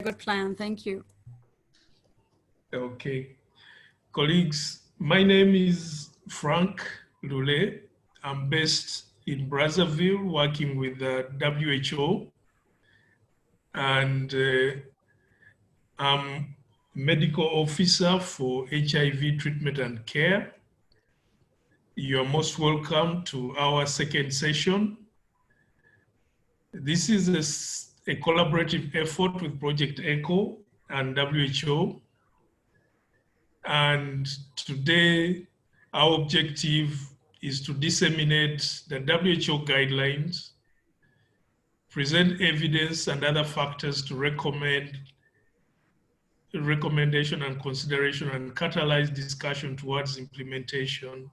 Good plan, thank you. Okay. Colleagues, my name is Frank Lule. I'm based in Brazzaville, working with the WHO, and I'm medical officer for HIV treatment and care. You're most welcome to our second session. This is a collaborative effort with Project ECHO and WHO. And today, our objective is to disseminate the WHO guidelines, present evidence and other factors to recommendation and consideration and catalyze discussion towards implementation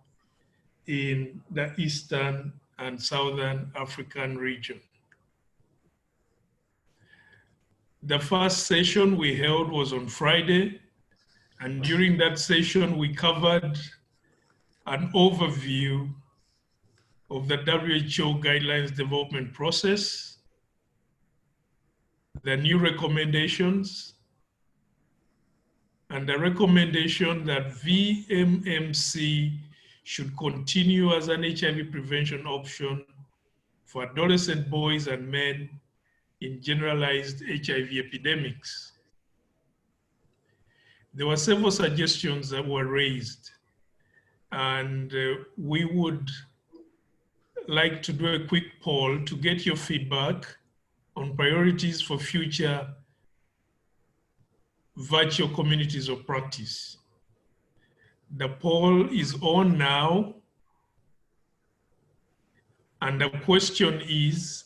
in the Eastern and Southern African region. The first session we held was on Friday, and during that session we covered an overview of the WHO guidelines development process, the new recommendations, and the recommendation that VMMC should continue as an HIV prevention option for adolescent boys and men in generalized HIV epidemics. There were several suggestions that were raised, and we would like to do a quick poll to get your feedback on priorities for future virtual communities of practice. The poll is on now, and the question is,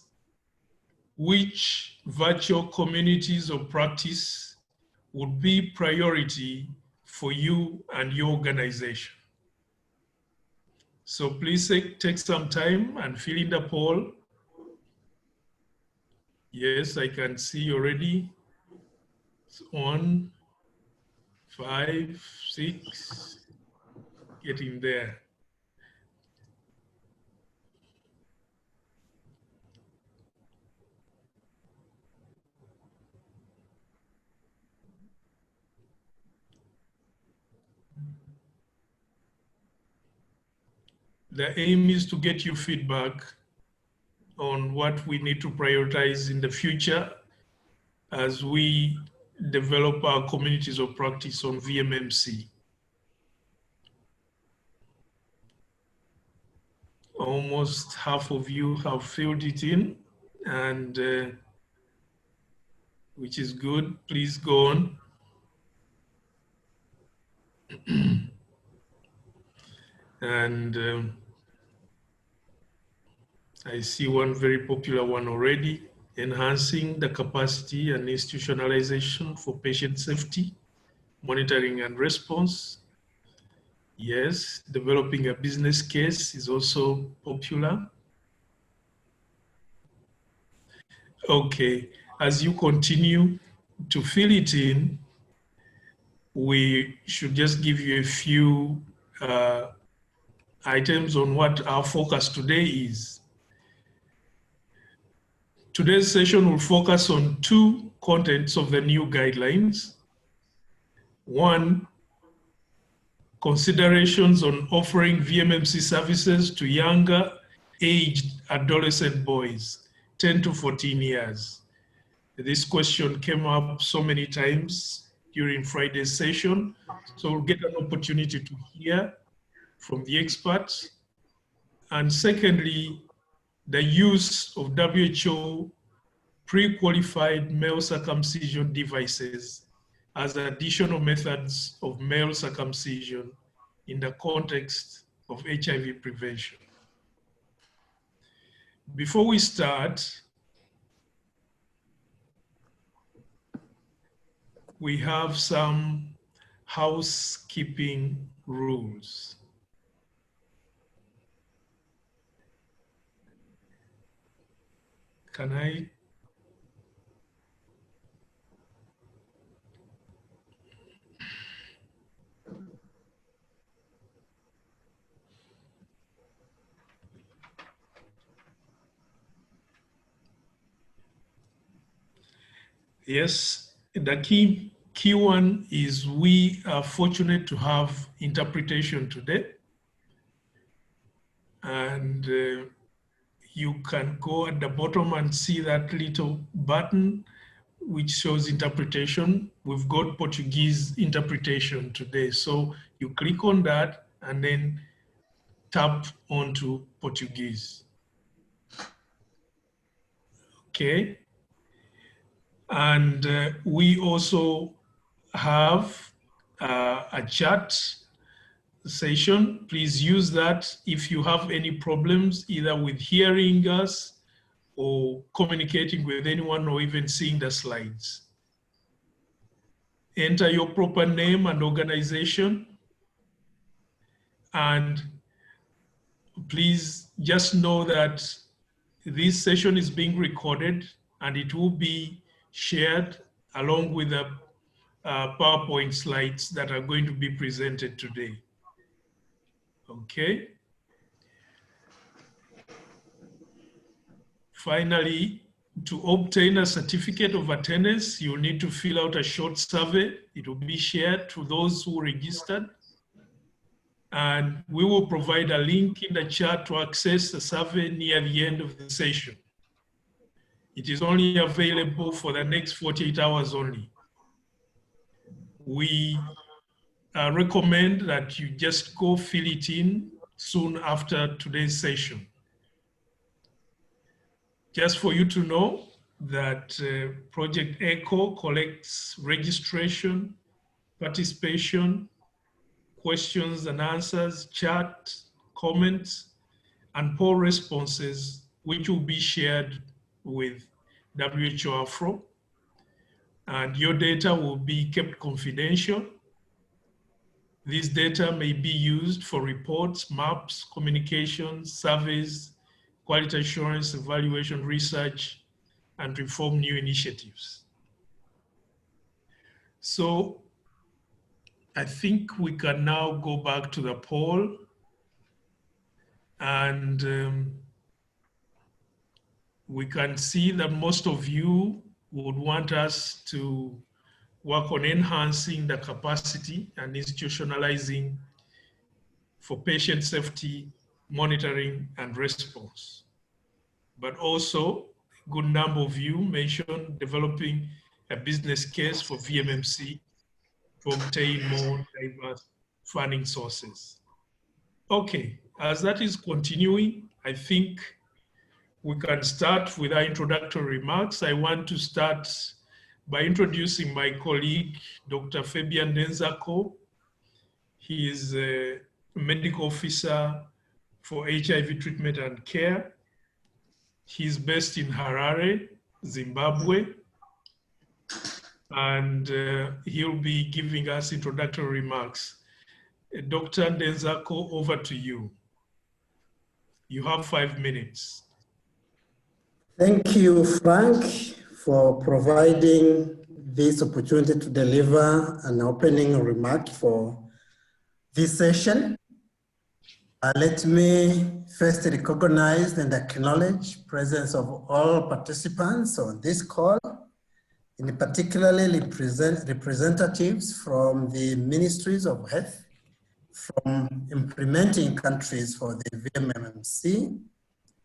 which virtual communities of practice would be priority for you and your organization? So please take some time and fill in the poll. Yes, I can see already. It's on 5, 6, getting there. The aim is to get you feedback on what we need to prioritize in the future as we develop our communities of practice on VMMC. Almost half of you have filled it in, and which is good. Please go on. And I see one very popular one already: enhancing the capacity and institutionalization for patient safety, monitoring and response. Yes, developing a business case is also popular. Okay, as you continue to fill it in, we should just give you a few items on what our focus today is. Today's session will focus on two contents of the new guidelines. One, considerations on offering VMMC services to younger aged adolescent boys, 10 to 14 years. This question came up so many times during Friday's session, so we'll get an opportunity to hear from the experts. And secondly, the use of WHO pre-qualified male circumcision devices as additional methods of male circumcision in the context of HIV prevention. Before we start, we have some housekeeping rules. Can I? Yes, The key one is we are fortunate to have interpretation today. And you can go at the bottom and see that little button which shows interpretation. We've got Portuguese interpretation today. So you click on that and then tap onto Portuguese. Okay. And we also have a chat session. Please use that if you have any problems, either with hearing us or communicating with anyone or even seeing the slides. Enter your proper name and organization. And please just know that this session is being recorded and it will be shared along with the PowerPoint slides that are going to be presented today. Okay. Finally, to obtain a certificate of attendance, you'll need to fill out a short survey. It will be shared to those who registered. And we will provide a link in the chat to access the survey near the end of the session. It is only available for the next 48 hours only. We recommend that you just go fill it in soon after today's session. Just for you to know that Project ECHO collects registration, participation, questions and answers, chat, comments, and poll responses, which will be shared with WHO Afro. And your data will be kept confidential. This data may be used for reports, maps, communications, surveys, quality assurance, evaluation, research, and to inform new initiatives. So I think we can now go back to the poll, and we can see that most of you would want us to work on enhancing the capacity and institutionalizing for patient safety, monitoring, and response. But also, a good number of you mentioned developing a business case for VMMC to obtain more diverse funding sources. Okay, as that is continuing, I think we can start with our introductory remarks. I want to start by introducing my colleague, Dr. Fabian Denzako. He is a medical officer for HIV treatment and care. He's based in Harare, Zimbabwe, and he'll be giving us introductory remarks. Dr. Denzako, over to you. You have 5 minutes. Thank you, Frank, for providing this opportunity to deliver an opening remark for this session. Let me first recognize and acknowledge presence of all participants on this call, in particularly representatives from the ministries of health, from implementing countries for the VMMC,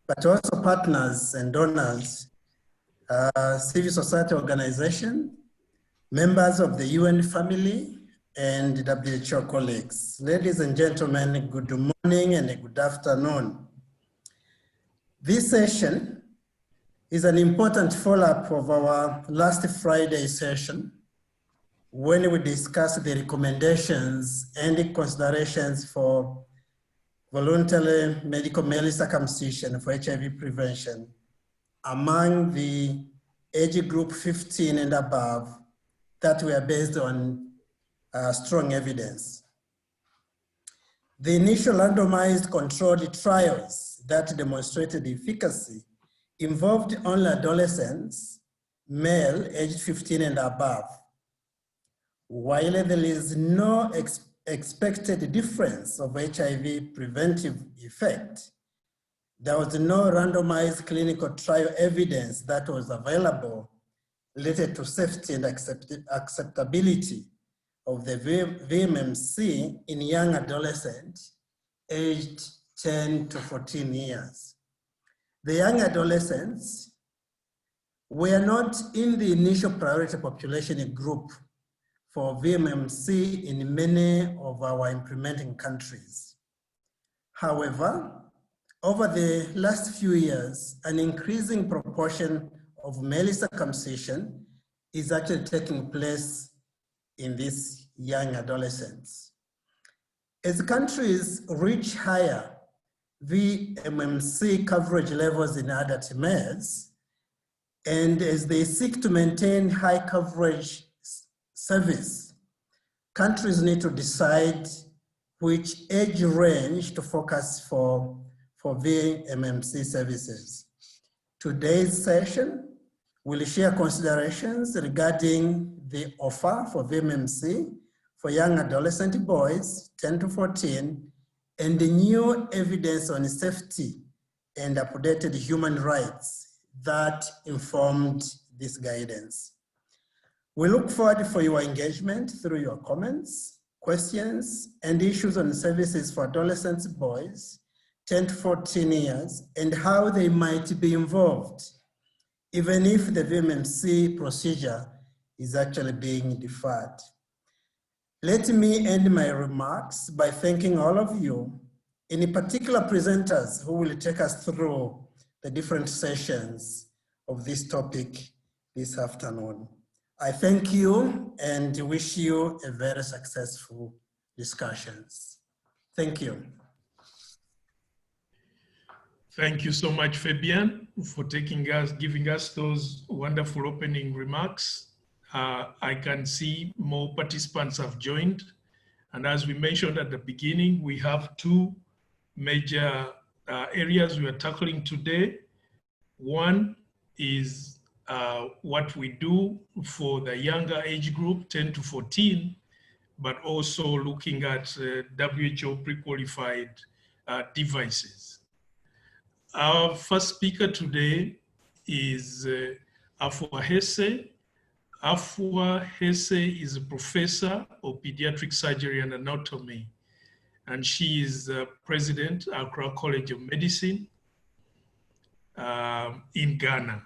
but also partners and donors, civil society organizations, members of the UN family, and WHO colleagues. Ladies and gentlemen, good morning and good afternoon. This session is an important follow-up of our last Friday session, when we discussed the recommendations and the considerations for voluntary medical male circumcision for HIV prevention among the age group 15 and above that were based on strong evidence. The initial randomized controlled trials that demonstrated efficacy involved only adolescents, male aged 15 and above. While there is no expected difference of HIV preventive effect, there was no randomized clinical trial evidence that was available related to safety and acceptability of the VMMC in young adolescents aged 10 to 14 years. The young adolescents were not in the initial priority population group for VMMC in many of our implementing countries. However, over the last few years, an increasing proportion of male circumcision is actually taking place in these young adolescents. As countries reach higher VMMC coverage levels in adult males, and as they seek to maintain high coverage service, countries need to decide which age range to focus for VMMC services. Today's session will share considerations regarding the offer for VMMC for young adolescent boys 10 to 14 and the new evidence on safety and updated human rights that informed this guidance. We look forward for your engagement through your comments, questions, and issues on services for adolescent boys 10 to 14 years and how they might be involved, even if the VMMC procedure is actually being deferred. Let me end my remarks by thanking all of you, in particular presenters who will take us through the different sessions of this topic this afternoon. I thank you and wish you a very successful discussions. Thank you. Thank you so much, Fabian, for giving us those wonderful opening remarks. I can see more participants have joined. And as we mentioned at the beginning, we have two major areas we are tackling today. One is what we do for the younger age group, 10 to 14, but also looking at WHO pre-qualified devices. Our first speaker today is Afua Hesse. Afua Hesse is a professor of pediatric surgery and anatomy, and she is president of Accra College of Medicine in Ghana.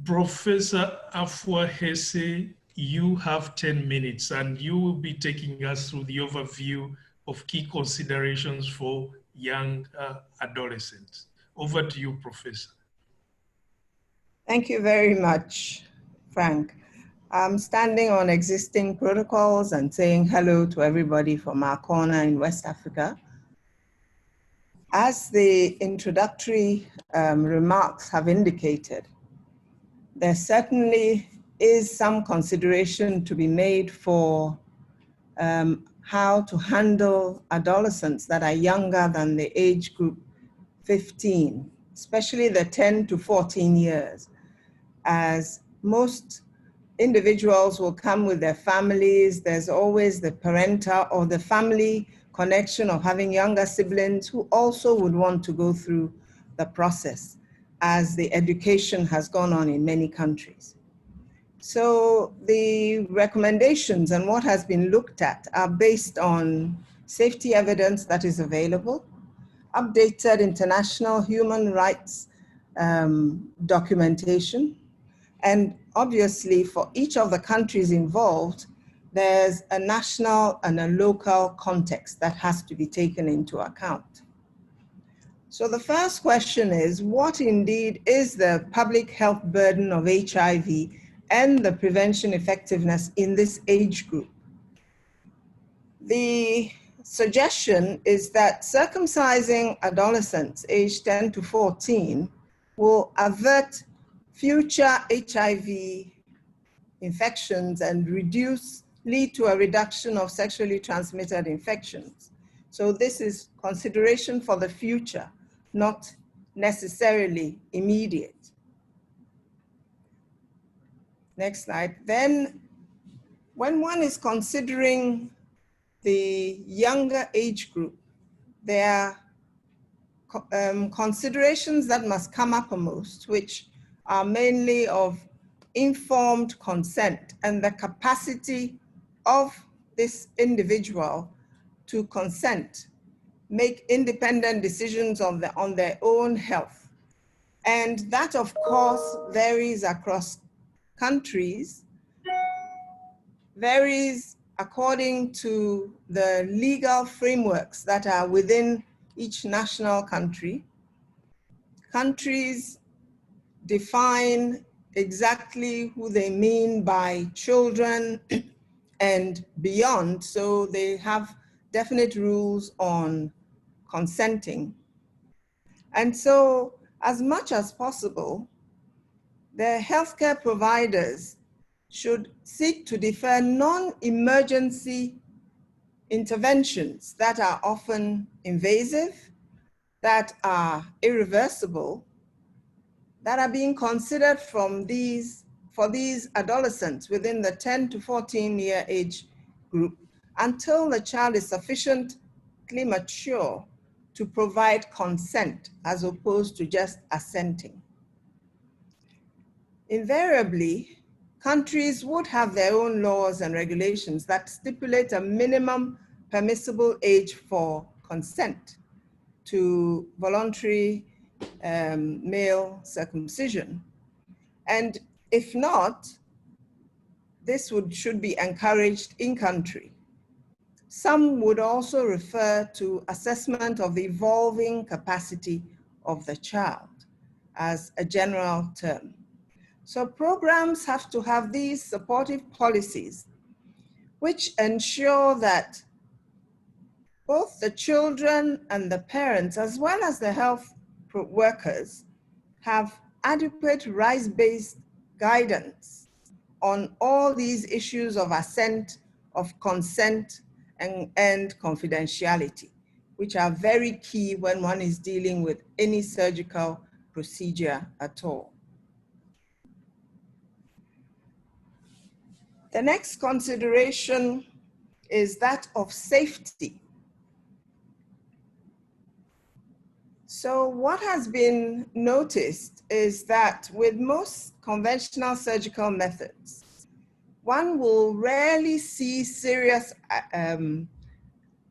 Professor Afua Hesse, you have 10 minutes and you will be taking us through the overview of key considerations for young adolescents. Over to you, Professor. Thank you very much, Frank. I'm standing on existing protocols and saying hello to everybody from our corner in West Africa. As the introductory remarks have indicated, there certainly is some consideration to be made for how to handle adolescents that are younger than the age group 15, especially the 10 to 14 years, as most individuals will come with their families. There's always the parental or the family connection of having younger siblings who also would want to go through the process as the education has gone on in many countries. So the recommendations and what has been looked at are based on safety evidence that is available, updated international human rights documentation, and obviously for each of the countries involved, there's a national and a local context that has to be taken into account. So the first question is, what indeed is the public health burden of HIV and the prevention effectiveness in this age group? The suggestion is that circumcising adolescents aged 10 to 14 will avert future HIV infections and lead to a reduction of sexually transmitted infections. So this is consideration for the future, not necessarily immediate. Next slide. Then, when one is considering the younger age group, there are considerations that must come uppermost, which are mainly of informed consent and the capacity of this individual to consent, make independent decisions on their own health. And that, of course, varies across countries, varies according to the legal frameworks that are within each national country. Countries define exactly who they mean by children and beyond, so they have definite rules on consenting. And so, as much as possible, the healthcare providers should seek to defer non-emergency interventions that are often invasive, that are irreversible, that are being considered for these adolescents within the 10 to 14-year age group until the child is sufficiently mature to provide consent as opposed to just assenting. Invariably, countries would have their own laws and regulations that stipulate a minimum permissible age for consent to voluntary male circumcision. And if not, this should be encouraged in country. Some would also refer to assessment of the evolving capacity of the child as a general term. So programs have to have these supportive policies which ensure that both the children and the parents, as well as the health workers, have adequate rights-based guidance on all these issues of assent, of consent, and confidentiality, which are very key when one is dealing with any surgical procedure at all. The next consideration is that of safety. So what has been noticed is that with most conventional surgical methods, one will rarely see serious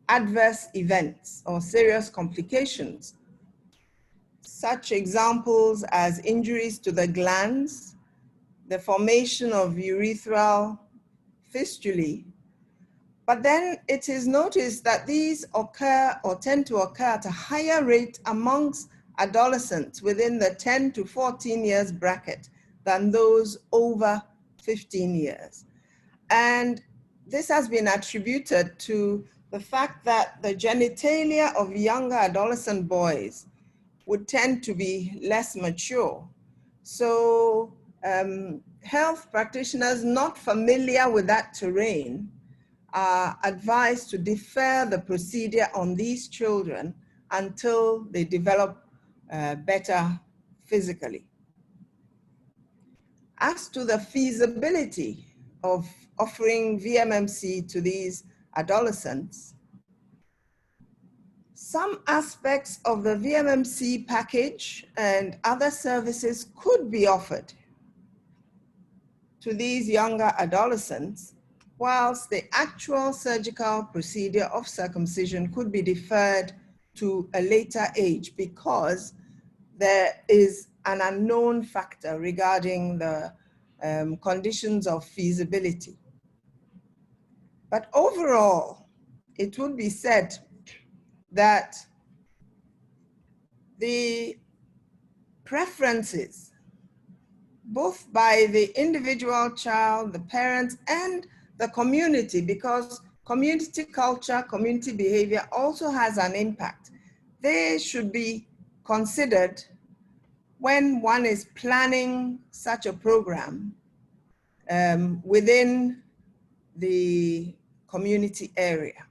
adverse events or serious complications. Such examples as injuries to the glands, the formation of urethral fistulae. But then it is noticed that these occur or tend to occur at a higher rate amongst adolescents within the 10 to 14 years bracket than those over 15 years. And this has been attributed to the fact that the genitalia of younger adolescent boys would tend to be less mature. So health practitioners not familiar with that terrain are advised to defer the procedure on these children until they develop better physically. As to the feasibility of offering VMMC to these adolescents, some aspects of the VMMC package and other services could be offered to these younger adolescents, whilst the actual surgical procedure of circumcision could be deferred to a later age because there is an unknown factor regarding the conditions of feasibility. But overall, it would be said that the preferences, both by the individual child, the parents, and the community, because community culture, community behavior also has an impact. They should be considered when one is planning such a program within the community area.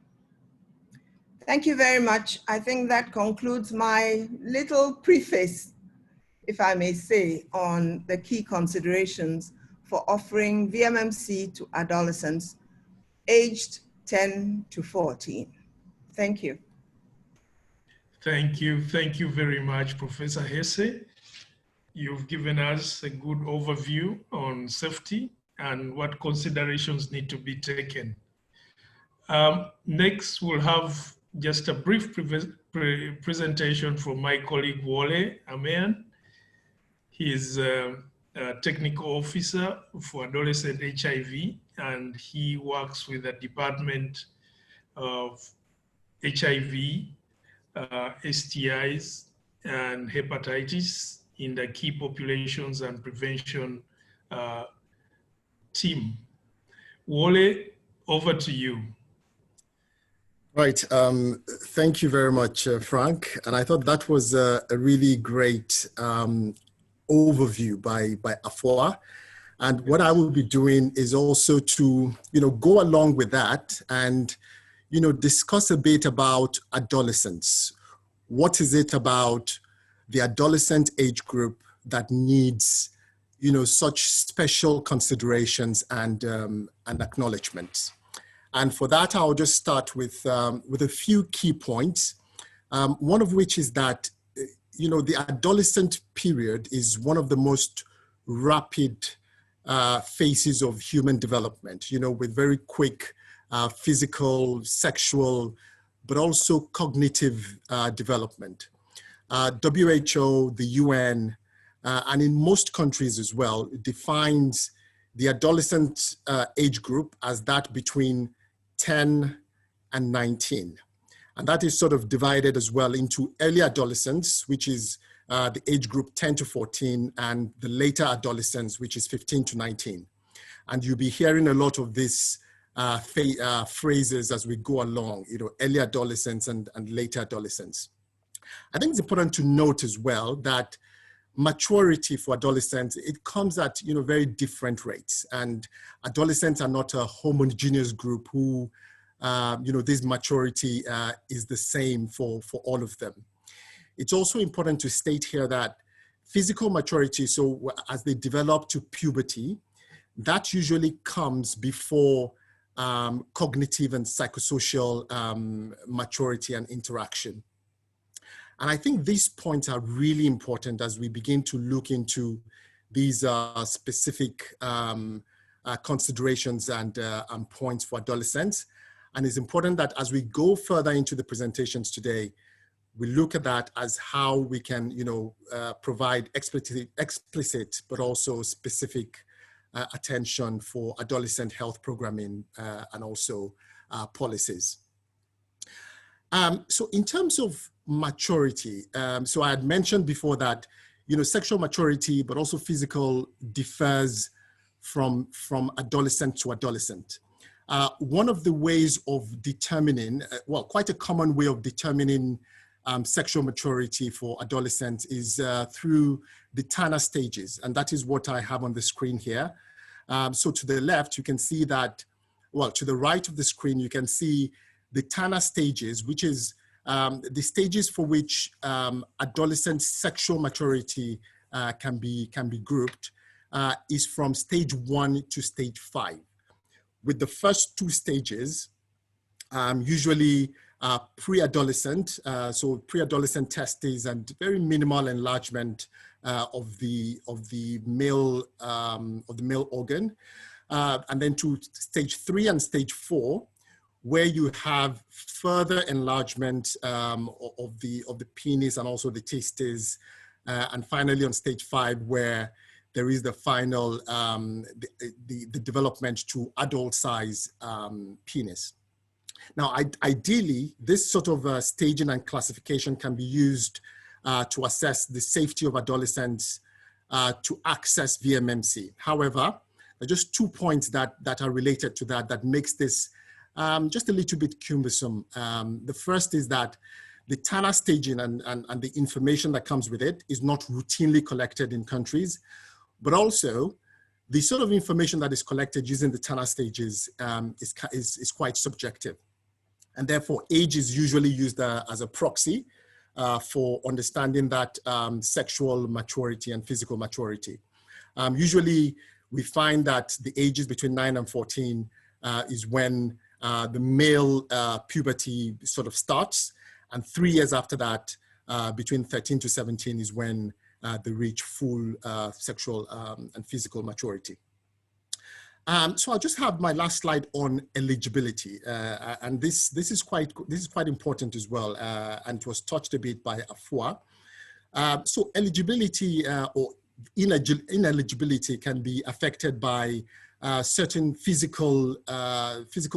Thank you very much. I think that concludes my little preface, if I may say, on the key considerations for offering VMMC to adolescents aged 10 to 14. Thank you. Thank you very much, Professor Hesse. you've given us a good overview on safety and what considerations need to be taken. Next, we'll have just a brief presentation from my colleague Wole Amean. He is a technical officer for adolescent HIV, and he works with the Department of HIV, STIs, and hepatitis in the key populations and prevention team. Wole, over to you. Right. Thank you very much, Frank. And I thought that was a really great overview by Afua. And what I will be doing is also to, go along with that and, discuss a bit about adolescents. What is it about the adolescent age group that needs, such special considerations and acknowledgements? And for that, I'll just start with a few key points. One of which is that, the adolescent period is one of the most rapid phases of human development, with very quick physical, sexual, but also cognitive development. WHO, the UN, and in most countries as well, defines the adolescent age group as that between 10 and 19. And that is sort of divided as well into early adolescence, which is the age group 10 to 14, and the later adolescence, which is 15 to 19. And you'll be hearing a lot of these phrases as we go along, early adolescence and later adolescence. I think it's important to note as well that maturity for adolescents, it comes at very different rates, and adolescents are not a homogeneous group who this maturity is the same for all of them. It's also important to state here that physical maturity, so as they develop to puberty, that usually comes before cognitive and psychosocial maturity and interaction. And I think these points are really important as we begin to look into these specific considerations and points for adolescents. And it's important that as we go further into the presentations today, we look at that as how we can, provide explicit, but also specific attention for adolescent health programming and also policies. So in terms of maturity, so I had mentioned before that, sexual maturity, but also physical differs from adolescent to adolescent. One of the ways of determining, quite a common way of determining sexual maturity for adolescents is through the Tanner stages. And that is what I have on the screen here. So to the left, you can see that, to the right of the screen, you can see the Tanner stages, which is the stages for which adolescent sexual maturity can be grouped, is from stage 1 to stage 5. With the first 2 stages, usually pre-adolescent, so pre-adolescent testes and very minimal enlargement of the male organ, and then to stage 3 and stage 4, where you have further enlargement of the penis and also the testes, and finally on stage 5, where there is the final the development to adult size penis. Now, ideally, this sort of staging and classification can be used to assess the safety of adolescents to access VMMC. However, there are just 2 points that are related to that makes this just a little bit cumbersome. The first is that the Tanner staging and the information that comes with it is not routinely collected in countries, but also the sort of information that is collected using the Tanner stages is quite subjective. And therefore, age is usually used as a proxy for understanding that sexual maturity and physical maturity. Usually, we find that the ages between 9 and 14 is when the male puberty sort of starts. And 3 years after that, between 13 to 17 is when they reach full sexual and physical maturity. So I'll just have my last slide on eligibility, and this is quite important as well, and it was touched a bit by Afua. So eligibility or ineligibility can be affected by certain physical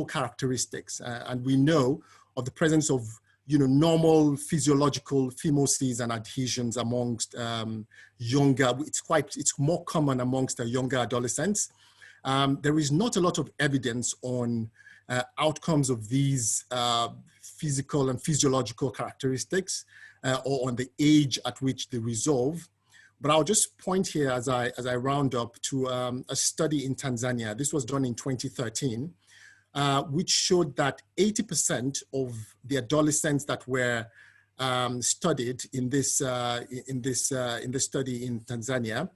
characteristics, and we know of the presence of normal physiological phimosis and adhesions amongst younger. It's more common amongst the younger adolescents. There is not a lot of evidence on outcomes of these physical and physiological characteristics or on the age at which they resolve. But I'll just point here as I round up to a study in Tanzania. This was done in 2013, which showed that 80% of the adolescents that were studied in this study in Tanzania,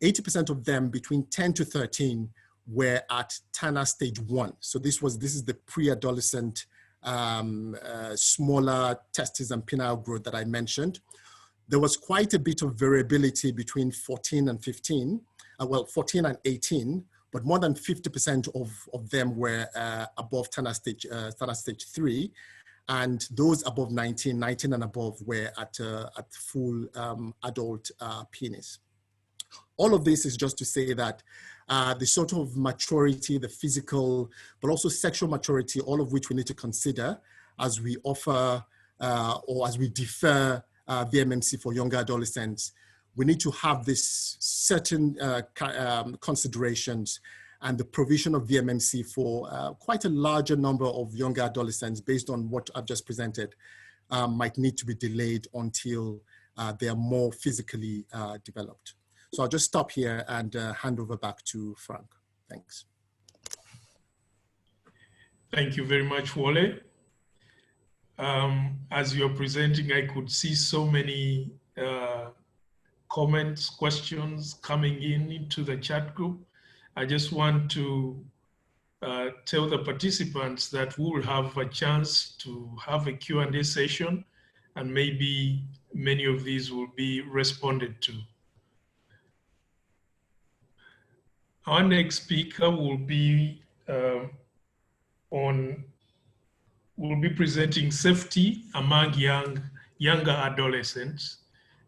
80% of them between 10 to 13 were at TANA stage 1. So this is the pre-adolescent smaller testes and penile growth that I mentioned. There was quite a bit of variability between 14 and 15, 14 and 18, but more than 50% of them were above TANA stage 3, and those above 19 and above were at full adult penis. All of this is just to say that the sort of maturity, the physical, but also sexual maturity, all of which we need to consider as we offer or as we defer VMMC for younger adolescents, we need to have this certain considerations, and the provision of VMMC for quite a larger number of younger adolescents based on what I've just presented might need to be delayed until they are more physically developed. So I'll just stop here and hand over back to Frank. Thanks. Thank you very much, Wole. As you're presenting, I could see so many comments, questions coming into the chat group. I just want to tell the participants that we will have a chance to have a Q&A session, and maybe many of these will be responded to. Our next speaker will be presenting safety among younger adolescents,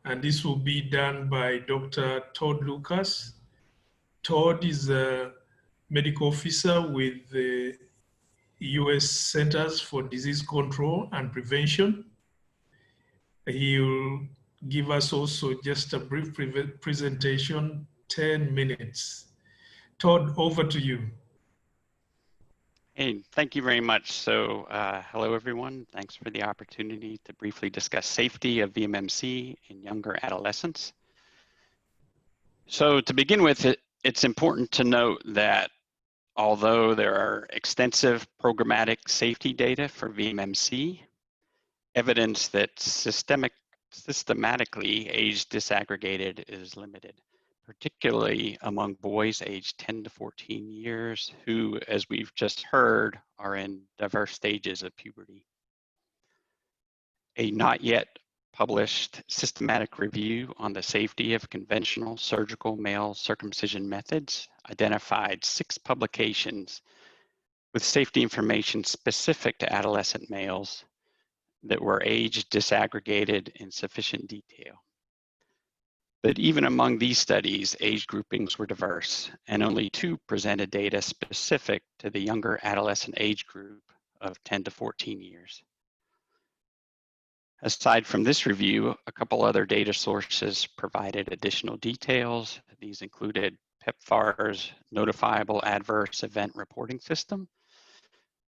and this will be done by Dr. Todd Lucas. Todd is a medical officer with the U.S. Centers for Disease Control and Prevention. He will give us also just a brief presentation, 10 minutes. Todd, over to you. Hey, thank you very much. So hello, everyone. Thanks for the opportunity to briefly discuss safety of VMMC in younger adolescents. So to begin with, it's important to note that although there are extensive programmatic safety data for VMMC, evidence that systematically age disaggregated is limited, particularly among boys aged 10 to 14 years who, as we've just heard, are in diverse stages of puberty. A not yet published systematic review on the safety of conventional surgical male circumcision methods identified 6 publications with safety information specific to adolescent males that were age disaggregated in sufficient detail. But even among these studies, age groupings were diverse, and only 2 presented data specific to the younger adolescent age group of 10 to 14 years. Aside from this review, a couple other data sources provided additional details. These included PEPFAR's Notifiable Adverse Event Reporting System,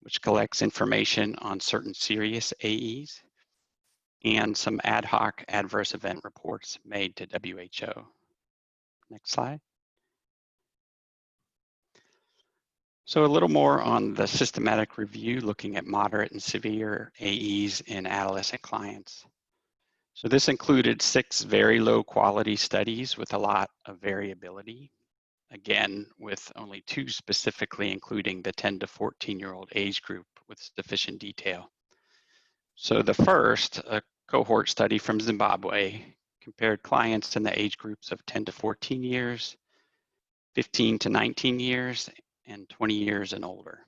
which collects information on certain serious AEs, and some ad hoc adverse event reports made to WHO. Next slide. So a little more on the systematic review looking at moderate and severe AEs in adolescent clients. So this included 6 very low quality studies with a lot of variability. Again, with only 2 specifically including the 10 to 14-year-old age group with sufficient detail. So the first, a cohort study from Zimbabwe, compared clients in the age groups of 10 to 14 years, 15 to 19 years, and 20 years and older.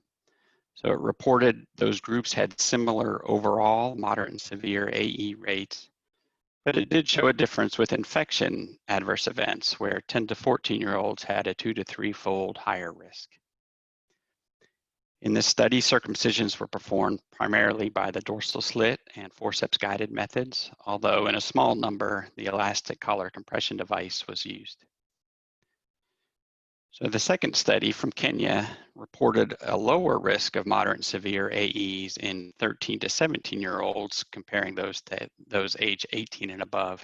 So it reported those groups had similar overall moderate and severe AE rates, but it did show a difference with infection adverse events where 10 to 14-year-olds had a 2 to 3-fold higher risk. In this study, circumcisions were performed primarily by the dorsal slit and forceps guided methods, although in a small number, the elastic collar compression device was used. So the second study from Kenya reported a lower risk of moderate and severe AEs in 13 to 17-year-olds, comparing those to those age 18 and above.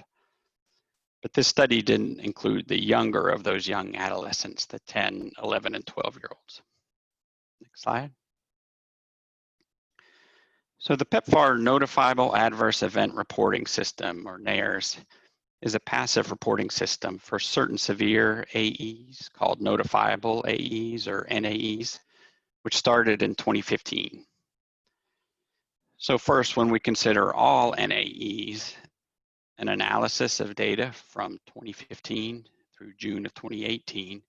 But this study didn't include the younger of those young adolescents, the 10, 11, and 12-year-olds. Next slide. So the PEPFAR Notifiable Adverse Event Reporting System, or NAERS, is a passive reporting system for certain severe AEs called notifiable AEs or NAEs, which started in 2015. So first, when we consider all NAEs, an analysis of data from 2015 through June of 2018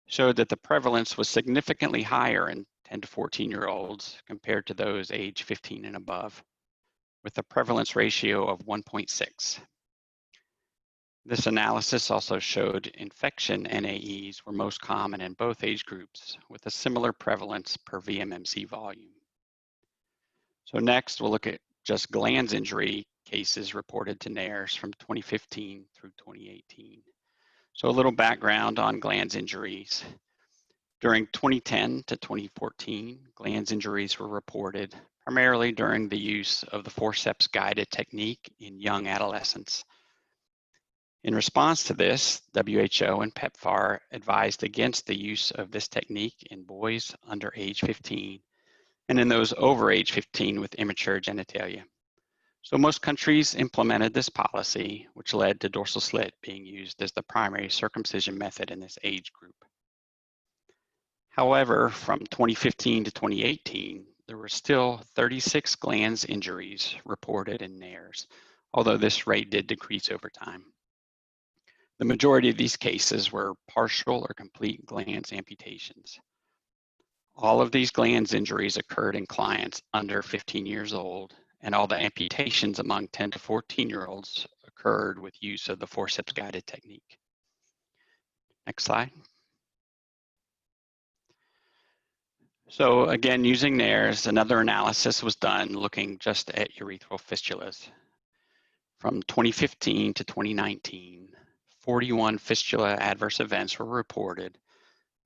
showed that the prevalence was significantly higher in 10 to 14-year-olds compared to those age 15 and above, with a prevalence ratio of 1.6. This analysis also showed infection NAEs were most common in both age groups, with a similar prevalence per VMMC volume. So next, we'll look at just glands injury cases reported to NAERS from 2015 through 2018. So a little background on glands injuries. During 2010 to 2014, glands injuries were reported primarily during the use of the forceps guided technique in young adolescents. In response to this, WHO and PEPFAR advised against the use of this technique in boys under age 15 and in those over age 15 with immature genitalia. So most countries implemented this policy, which led to dorsal slit being used as the primary circumcision method in this age group. However, from 2015 to 2018, there were still 36 glands injuries reported in NAERS, although this rate did decrease over time. The majority of these cases were partial or complete glands amputations. All of these glands injuries occurred in clients under 15 years old, and all the amputations among 10 to 14-year-olds occurred with use of the forceps guided technique. Next slide. So again, using NAERS, another analysis was done looking just at urethral fistulas. From 2015 to 2019, 41 fistula adverse events were reported,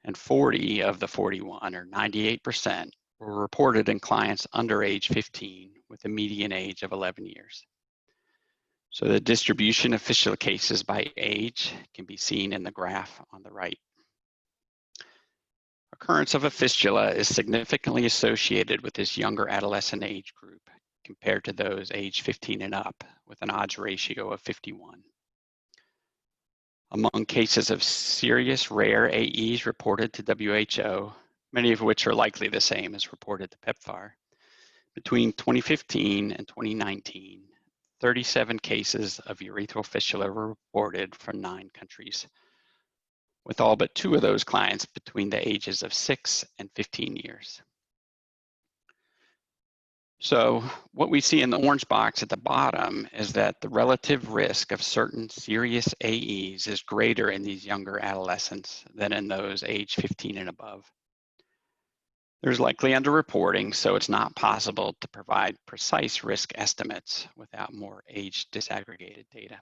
and 40 of the 41, or 98%, were reported in clients under age 15 with a median age of 11 years. So the distribution of fistula cases by age can be seen in the graph on the right. Occurrence of a fistula is significantly associated with this younger adolescent age group compared to those age 15 and up, with an odds ratio of 51. Among cases of serious rare AEs reported to WHO, many of which are likely the same as reported to PEPFAR, between 2015 and 2019, 37 cases of urethral fistula were reported from 9 countries, with all but 2 of those clients between the ages of 6 and 15 years. So what we see in the orange box at the bottom is that the relative risk of certain serious AEs is greater in these younger adolescents than in those age 15 and above. There's likely underreporting, so it's not possible to provide precise risk estimates without more age disaggregated data.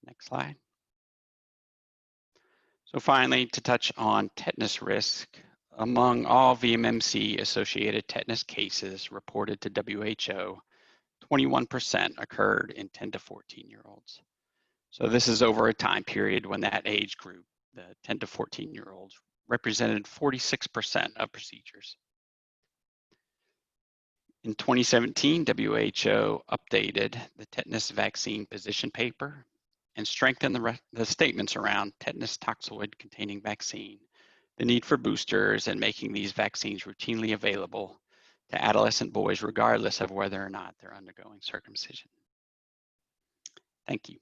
Next slide. So finally, to touch on tetanus risk, among all VMMC associated tetanus cases reported to WHO, 21% occurred in 10 to 14-year-olds. So this is over a time period when that age group, the 10 to 14-year-olds, represented 46% of procedures. In 2017, WHO updated the tetanus vaccine position paper and strengthened the statements around tetanus toxoid containing vaccine, the need for boosters, and making these vaccines routinely available to adolescent boys regardless of whether or not they're undergoing circumcision. Thank you.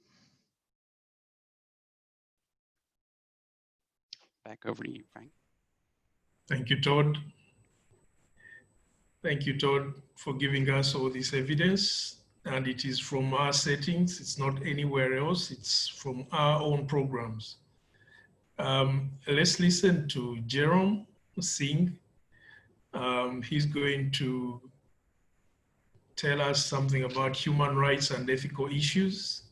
Back over to you, Frank. Thank you, Todd. Thank you, Todd, for giving us all this evidence. And it is from our settings. It's not anywhere else. It's from our own programs. Let's listen to Jerome Singh. He's going to tell us something about human rights and ethical issues.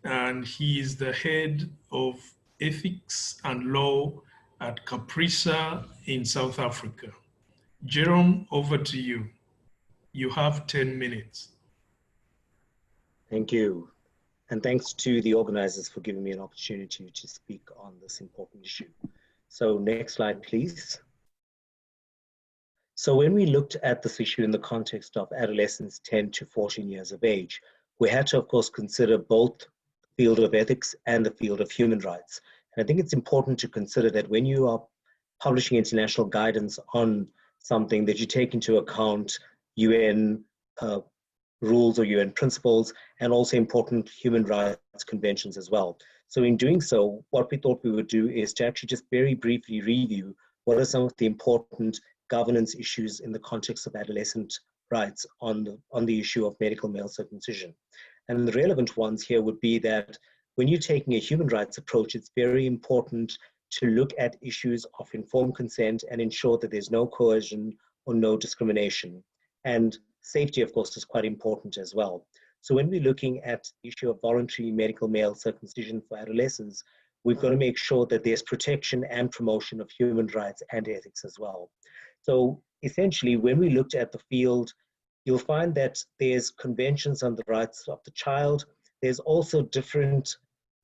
And he is the head of ethics and law at Caprisa in South Africa. Jerome, over to you. You have 10 minutes. Thank you. And thanks to the organizers for giving me an opportunity to speak on this important issue. So next slide, please. So when we looked at this issue in the context of adolescents 10 to 14 years of age, we had to, of course, consider both the field of ethics and the field of human rights. And I think it's important to consider that when you are publishing international guidance on something, that you take into account UN rules or UN principles, and also important human rights conventions as well. So in doing so, what we thought we would do is to actually just very briefly review what are some of the important governance issues in the context of adolescent rights on the issue of medical male circumcision. And the relevant ones here would be that when you're taking a human rights approach, it's very important to look at issues of informed consent and ensure that there's no coercion or no discrimination. And safety, of course, is quite important as well. So when we're looking at the issue of voluntary medical male circumcision for adolescents, we've got to make sure that there's protection and promotion of human rights and ethics as well. So essentially, when we looked at the field, you'll find that there's conventions on the rights of the child. There's also different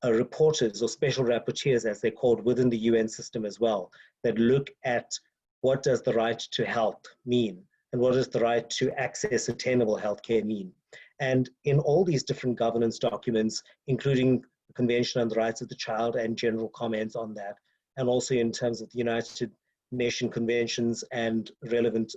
reporters or special rapporteurs, as they're called, within the UN system as well, that look at what does the right to health mean and what does the right to access attainable healthcare mean. And in all these different governance documents, including the Convention on the Rights of the Child and general comments on that, and also in terms of the United Nations conventions and relevant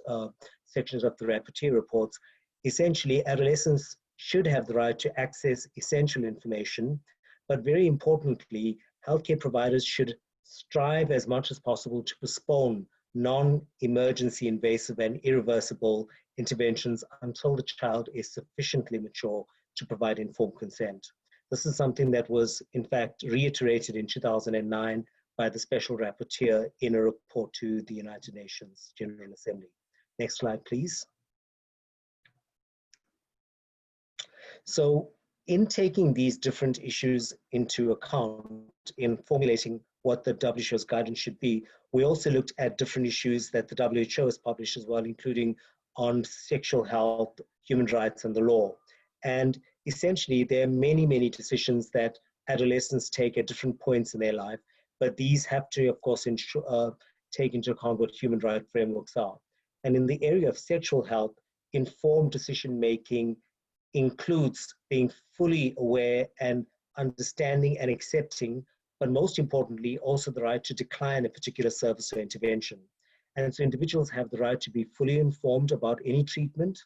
sections of the rapporteur reports, essentially adolescents should have the right to access essential information, but very importantly, healthcare providers should strive as much as possible to postpone non-emergency invasive and irreversible interventions until the child is sufficiently mature to provide informed consent. This is something that was in fact reiterated in 2009 by the Special Rapporteur in a report to the United Nations General Assembly. Next slide, please. So in taking these different issues into account in formulating what the WHO's guidance should be, we also looked at different issues that the WHO has published as well, including on sexual health, human rights, and the law. And essentially, there are many, many decisions that adolescents take at different points in their life, but these have to, of course, take into account what human rights frameworks are. And in the area of sexual health, informed decision-making includes being fully aware and understanding and accepting, but most importantly, also the right to decline a particular service or intervention. And so individuals have the right to be fully informed about any treatment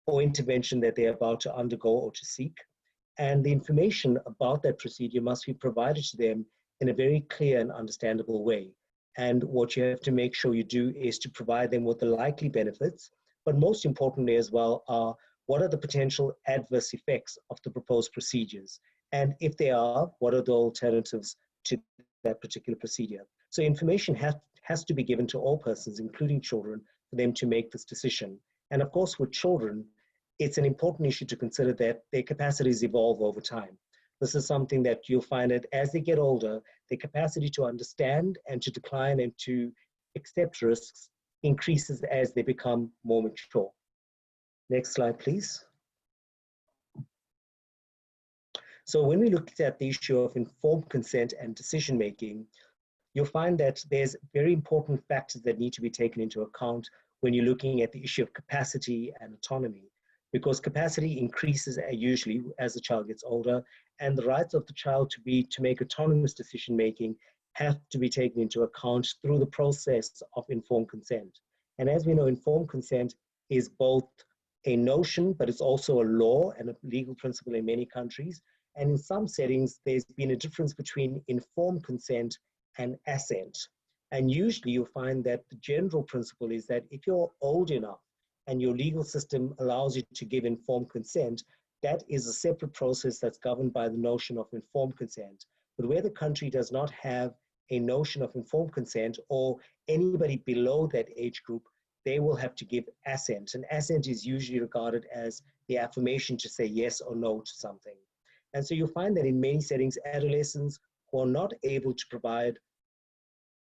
or intervention that they're about to undergo or to seek. And the information about that procedure must be provided to them in a very clear and understandable way. And what you have to make sure you do is to provide them with the likely benefits, but most importantly as well are what are the potential adverse effects of the proposed procedures? And if there are, what are the alternatives to that particular procedure? So information has to be given to all persons, including children, for them to make this decision. And of course, with children, it's an important issue to consider that their capacities evolve over time. This is something that you'll find that as they get older, their capacity to understand and to decline and to accept risks increases as they become more mature. Next slide, please. So when we looked at the issue of informed consent and decision-making, you'll find that there's very important factors that need to be taken into account when you're looking at the issue of capacity and autonomy, because capacity increases usually as the child gets older, and the rights of the child to make autonomous decision-making have to be taken into account through the process of informed consent. And as we know, informed consent is both a notion, but it's also a law and a legal principle in many countries. And in some settings, there's been a difference between informed consent and assent. And usually you'll find that the general principle is that if you're old enough and your legal system allows you to give informed consent, that is a separate process that's governed by the notion of informed consent. But where the country does not have a notion of informed consent, or anybody below that age group, they will have to give assent. And assent is usually regarded as the affirmation to say yes or no to something. And so you'll find that in many settings, adolescents who are not able to provide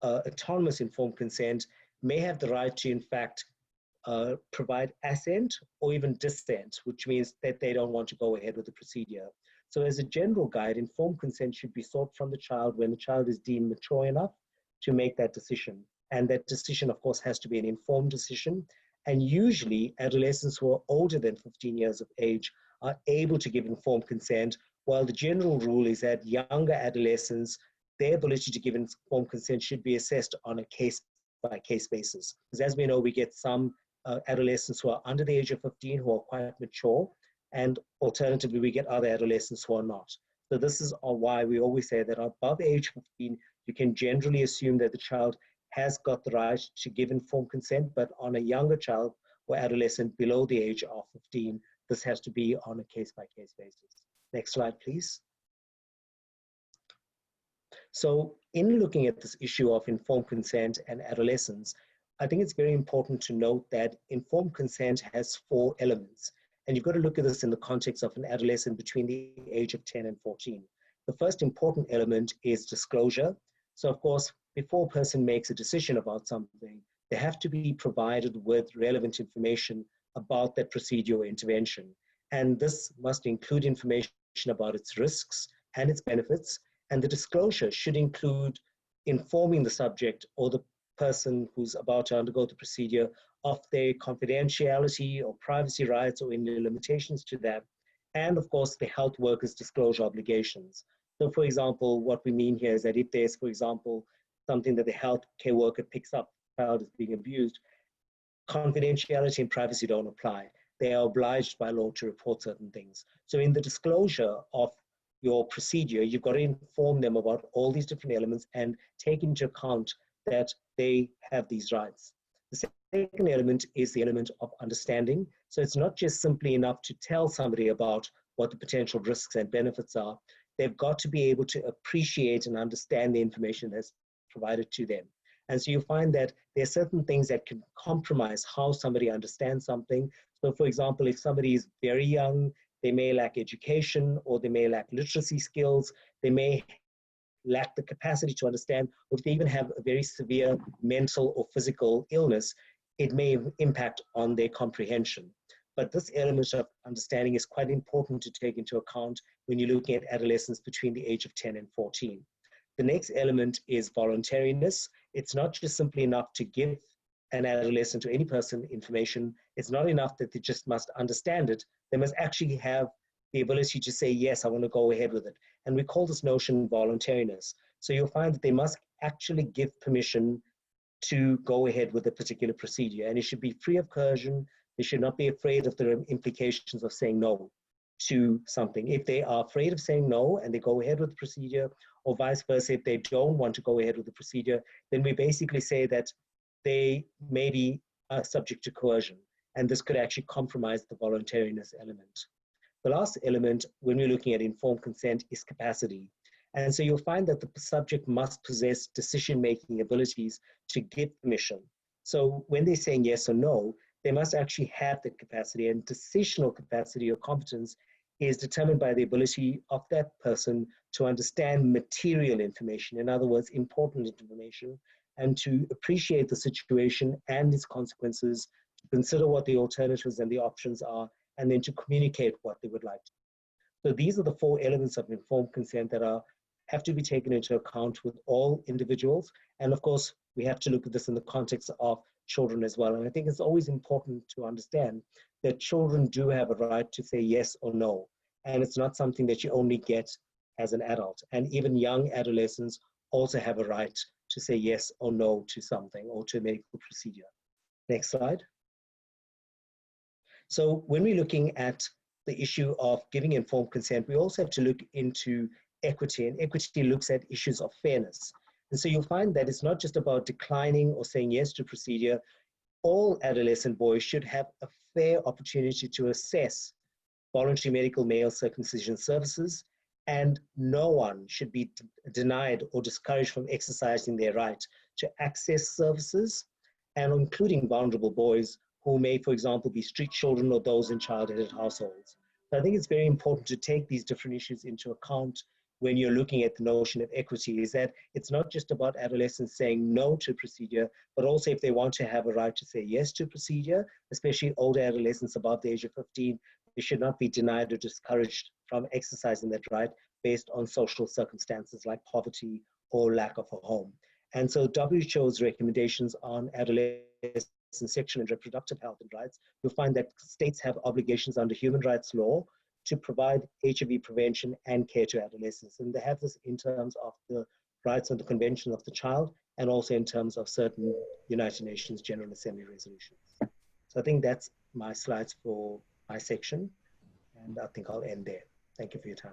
autonomous informed consent may have the right to, in fact, provide assent or even dissent, which means that they don't want to go ahead with the procedure. So as a general guide, informed consent should be sought from the child when the child is deemed mature enough to make that decision. And that decision, of course, has to be an informed decision. And usually adolescents who are older than 15 years of age are able to give informed consent, while the general rule is that younger adolescents, their ability to give informed consent should be assessed on a case-by-case basis. Because as we know, we get some adolescents who are under the age of 15 who are quite mature, and alternatively, we get other adolescents who are not. So this is why we always say that above age 15, you can generally assume that the child has got the right to give informed consent, but on a younger child or adolescent below the age of 15, this has to be on a case-by-case basis. Next slide, please. So in looking at this issue of informed consent and adolescence, I think it's very important to note that informed consent has 4 elements. And you've got to look at this in the context of an adolescent between the age of 10 and 14. The first important element is disclosure. So of course, before a person makes a decision about something, they have to be provided with relevant information about that procedure or intervention. And this must include information about its risks and its benefits. And the disclosure should include informing the subject or the person who's about to undergo the procedure of their confidentiality or privacy rights or any limitations to that. And of course, the health workers' disclosure obligations. So for example, what we mean here is that if there's, for example, something that the healthcare worker picks up, the child is being abused, confidentiality and privacy don't apply. They are obliged by law to report certain things. So in the disclosure of your procedure, you've got to inform them about all these different elements and take into account that they have these rights. The second element is the element of understanding. So it's not just simply enough to tell somebody about what the potential risks and benefits are. They've got to be able to appreciate and understand the information that's provided to them. And so you find that there are certain things that can compromise how somebody understands something. So for example, if somebody is very young, they may lack education, or they may lack literacy skills, they may lack the capacity to understand, or if they even have a very severe mental or physical illness, it may impact on their comprehension. But this element of understanding is quite important to take into account when you're looking at adolescents between the age of 10 and 14. The next element is voluntariness. It's not just simply enough to give an adolescent or any person information. It's not enough that they just must understand it. They must actually have the ability to say, yes, I want to go ahead with it. And we call this notion voluntariness. So you'll find that they must actually give permission to go ahead with a particular procedure. And it should be free of coercion. They should not be afraid of the implications of saying no to something. If they are afraid of saying no and they go ahead with the procedure, or vice versa, if they don't want to go ahead with the procedure, then we basically say that they may be subject to coercion. And this could actually compromise the voluntariness element. The last element when we're looking at informed consent is capacity. And so you'll find that the subject must possess decision-making abilities to give permission. So when they're saying yes or no, they must actually have the capacity, and decisional capacity or competence is determined by the ability of that person to understand material information, in other words, important information, and to appreciate the situation and its consequences, to consider what the alternatives and the options are, and then to communicate what they would like to. So these are the 4 elements of informed consent that have to be taken into account with all individuals. And of course, we have to look at this in the context of children as well. And I think it's always important to understand that children do have a right to say yes or no. And it's not something that you only get as an adult. And even young adolescents also have a right to say yes or no to something or to a medical procedure. Next slide. So when we're looking at the issue of giving informed consent, we also have to look into equity, and equity looks at issues of fairness. And so you'll find that it's not just about declining or saying yes to procedure. All adolescent boys should have a fair opportunity to assess voluntary medical male circumcision services, and no one should be denied or discouraged from exercising their right to access services, and including vulnerable boys who may, for example, be street children or those in child-headed households. So I think it's very important to take these different issues into account when you're looking at the notion of equity, is that it's not just about adolescents saying no to procedure, but also if they want to have a right to say yes to procedure, especially older adolescents above the age of 15, they should not be denied or discouraged from exercising that right based on social circumstances like poverty or lack of a home. And so WHO's recommendations on adolescent sexual and reproductive health and rights, you'll find that states have obligations under human rights law to provide HIV prevention and care to adolescents. And they have this in terms of the rights of the Convention of the Child and also in terms of certain United Nations General Assembly resolutions. So I think that's my slides for my section, and I think I'll end there. Thank you for your time.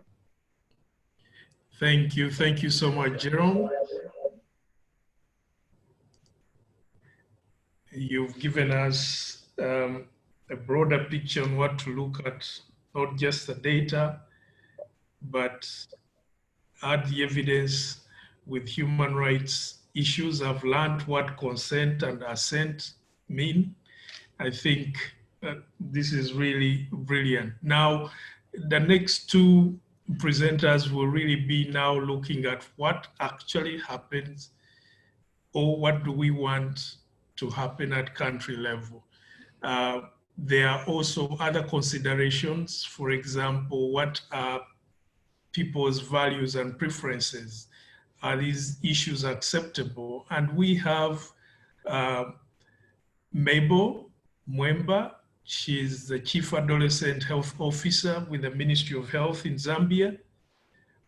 Thank you. Thank you so much, Jerome. You've given us a broader picture on what to look at, not just the data, but add the evidence with human rights issues. I've learned what consent and assent mean. I think this is really brilliant. Now, the next two presenters will really be now looking at what actually happens, or what do we want to happen at country level. There are also other considerations. For example, what are people's values and preferences? Are these issues acceptable? And we have Mabel Mwemba. She's the Chief Adolescent Health Officer with the Ministry of Health in Zambia,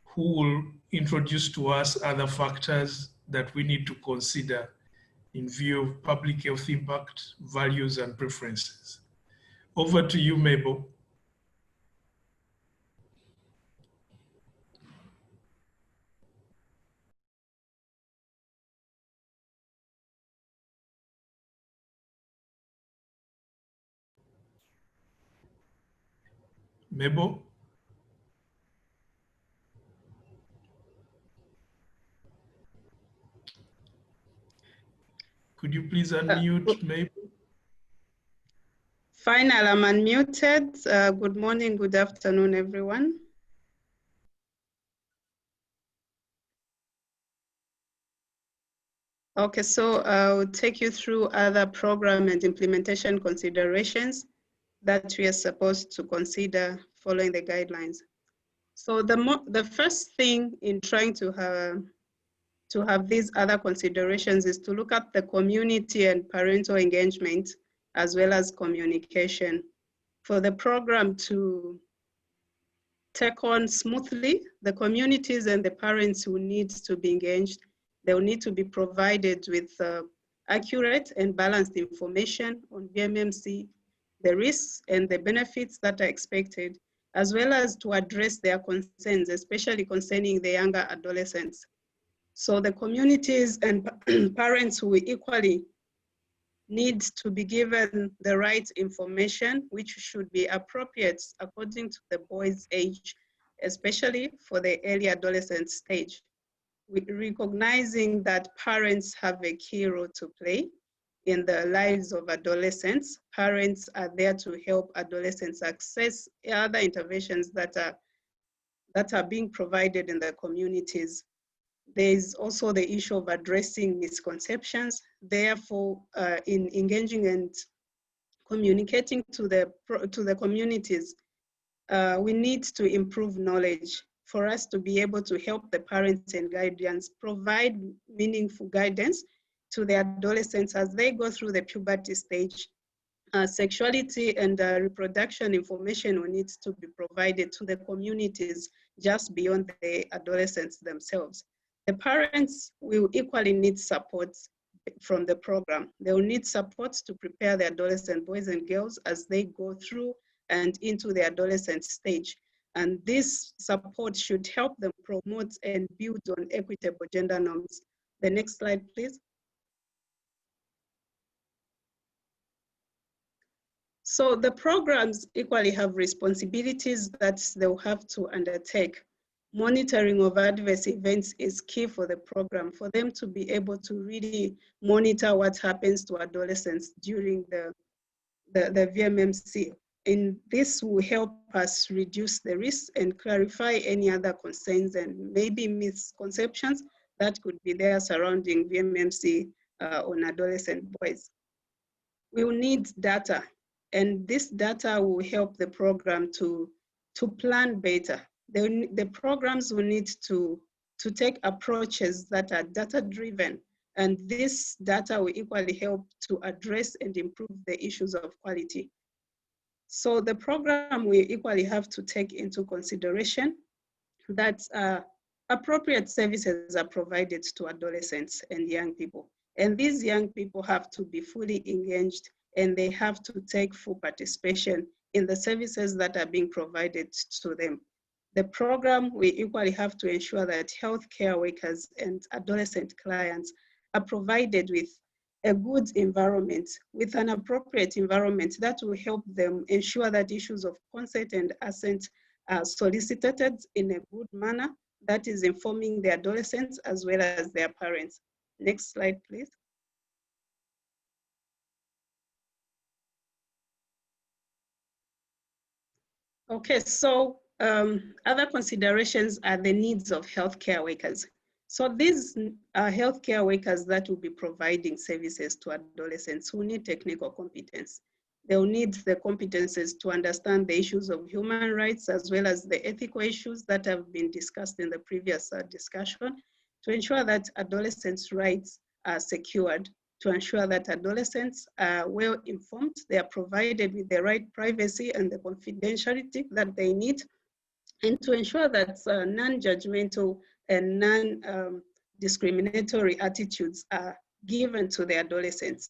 who will introduce to us other factors that we need to consider in view of public health impact, values, and preferences. Over to you, Mabel. Mabel? Could you please unmute, Mabel? Final, I'm unmuted. Good morning, good afternoon, everyone. Okay, so I'll take you through other program and implementation considerations that we are supposed to consider following the guidelines. So the first thing in trying to have these other considerations is to look at the community and parental engagement, as well as communication. For the program to take on smoothly, the communities and the parents who need to be engaged, they will need to be provided with accurate and balanced information on VMMC, the risks and the benefits that are expected, as well as to address their concerns, especially concerning the younger adolescents. So the communities and parents who equally need to be given the right information, which should be appropriate according to the boy's age, especially for the early adolescent stage. Recognizing that parents have a key role to play in the lives of adolescents. Parents are there to help adolescents access other interventions that are being provided in the communities. There is also the issue of addressing misconceptions. Therefore, in engaging and communicating to the communities, we need to improve knowledge for us to be able to help the parents and guardians provide meaningful guidance to the adolescents as they go through the puberty stage. Sexuality and reproduction information needs to be provided to the communities just beyond the adolescents themselves. The parents will equally need support from the program. They will need support to prepare the adolescent boys and girls as they go through and into the adolescent stage. And this support should help them promote and build on equitable gender norms. The next slide, please. So the programs equally have responsibilities that they'll have to undertake. Monitoring of adverse events is key for the program, for them to be able to really monitor what happens to adolescents during the VMMC. And this will help us reduce the risk and clarify any other concerns and maybe misconceptions that could be there surrounding VMMC on adolescent boys. We will need data, and this data will help the program to plan better. The programs will need to take approaches that are data-driven, and this data will equally help to address and improve the issues of quality. So the program will equally have to take into consideration that appropriate services are provided to adolescents and young people. And these young people have to be fully engaged, and they have to take full participation in the services that are being provided to them. The program will equally have to ensure that healthcare workers and adolescent clients are provided with a good environment, with an appropriate environment that will help them ensure that issues of consent and assent are solicited in a good manner that is informing the adolescents as well as their parents. Next slide, please. Okay, so other considerations are the needs of healthcare workers. So these are healthcare workers that will be providing services to adolescents who need technical competence. They'll need the competences to understand the issues of human rights as well as the ethical issues that have been discussed in the previous discussion, to ensure that adolescents' rights are secured, to ensure that adolescents are well informed, they are provided with the right privacy and the confidentiality that they need, and to ensure that non-judgmental and non-discriminatory attitudes are given to the adolescents.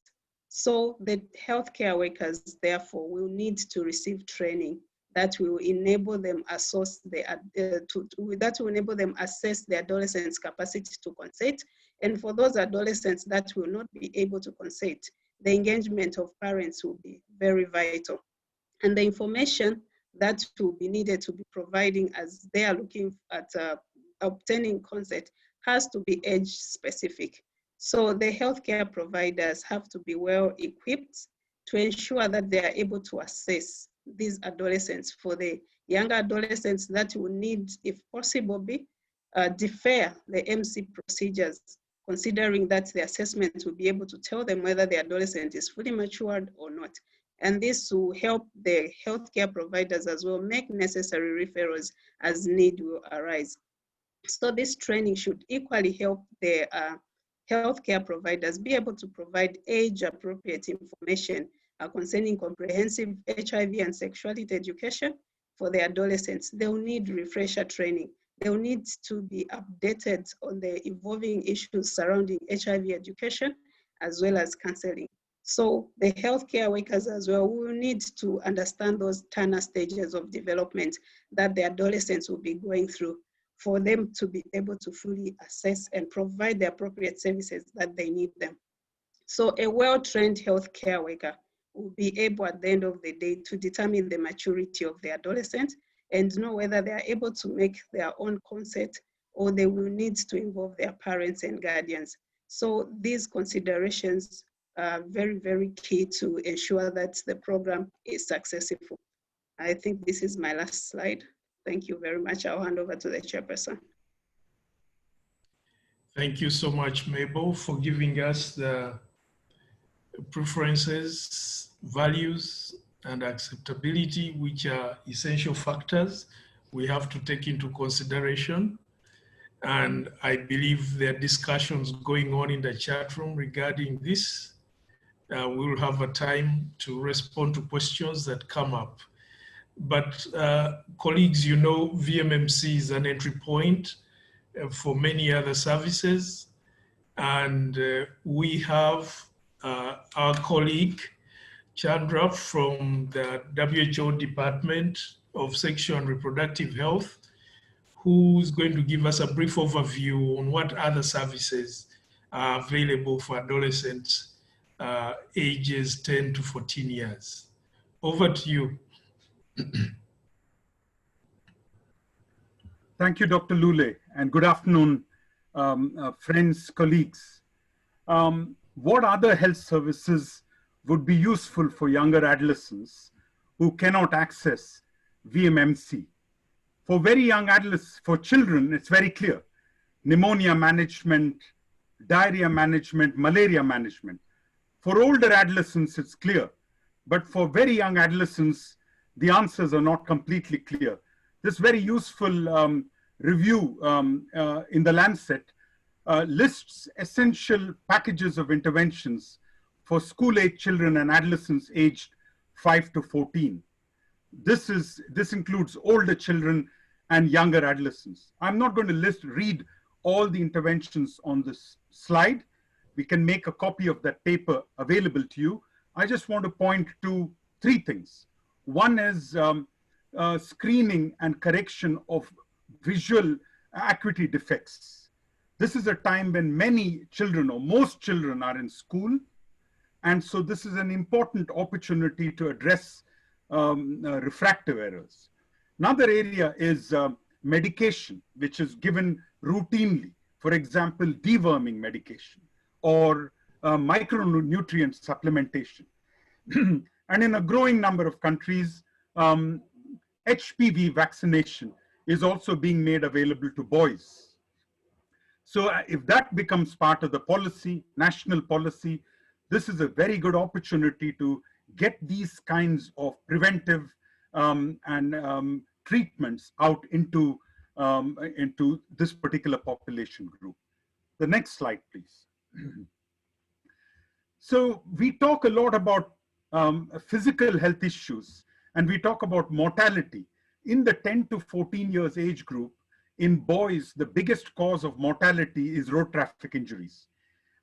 So the healthcare workers, therefore, will need to receive training that will enable them assess the adolescents' capacity to consent. And for those adolescents that will not be able to consent, the engagement of parents will be very vital. And the information that will be needed to be providing as they are looking at obtaining consent has to be age specific. So the healthcare providers have to be well equipped to ensure that they are able to assess these adolescents. For the younger adolescents that will need, if possible, defer the MC procedures, considering that the assessment will be able to tell them whether the adolescent is fully matured or not. And this will help the healthcare providers as well make necessary referrals as need will arise. So this training should equally help the healthcare providers be able to provide age-appropriate information concerning comprehensive HIV and sexuality education for the adolescents. They'll need refresher training. They'll need to be updated on the evolving issues surrounding HIV education as well as counseling. So the healthcare workers as well will need to understand those Turner stages of development that the adolescents will be going through for them to be able to fully assess and provide the appropriate services that they need them. So a well-trained healthcare worker will be able at the end of the day to determine the maturity of the adolescent and know whether they are able to make their own consent or they will need to involve their parents and guardians. So these considerations are very, very key to ensure that the program is successful. I think this is my last slide. Thank you very much. I'll hand over to the chairperson. Thank you so much, Mabel, for giving us the preferences, values, and acceptability, which are essential factors we have to take into consideration. And I believe there are discussions going on in the chat room regarding this. We'll have a time to respond to questions that come up. But colleagues, you know, VMMC is an entry point for many other services. And we have our colleague, Chandra from the WHO Department of Sexual and Reproductive Health, who's going to give us a brief overview on what other services are available for adolescents ages 10 to 14 years. Over to you. Thank you, Dr. Lule, and good afternoon, friends, colleagues. What other health services would be useful for younger adolescents who cannot access VMMC? For very young adolescents, for children, it's very clear. Pneumonia management, diarrhea management, malaria management. For older adolescents, it's clear. But for very young adolescents, the answers are not completely clear. This very useful review in the Lancet lists essential packages of interventions for school-age children and adolescents aged 5 to 14. This includes older children and younger adolescents. I'm not going to read all the interventions on this slide. We can make a copy of that paper available to you. I just want to point to 3 things. One is screening and correction of visual acuity defects. This is a time when many children or most children are in school. And so this is an important opportunity to address refractive errors. Another area is medication, which is given routinely. For example, deworming medication or micronutrient supplementation. And in a growing number of countries, HPV vaccination is also being made available to boys. So if that becomes part of the policy, national policy, this is a very good opportunity to get these kinds of preventive and treatments out into this particular population group. The next slide, please. So we talk a lot about physical health issues, and we talk about mortality. In the 10 to 14 years age group, in boys, the biggest cause of mortality is road traffic injuries.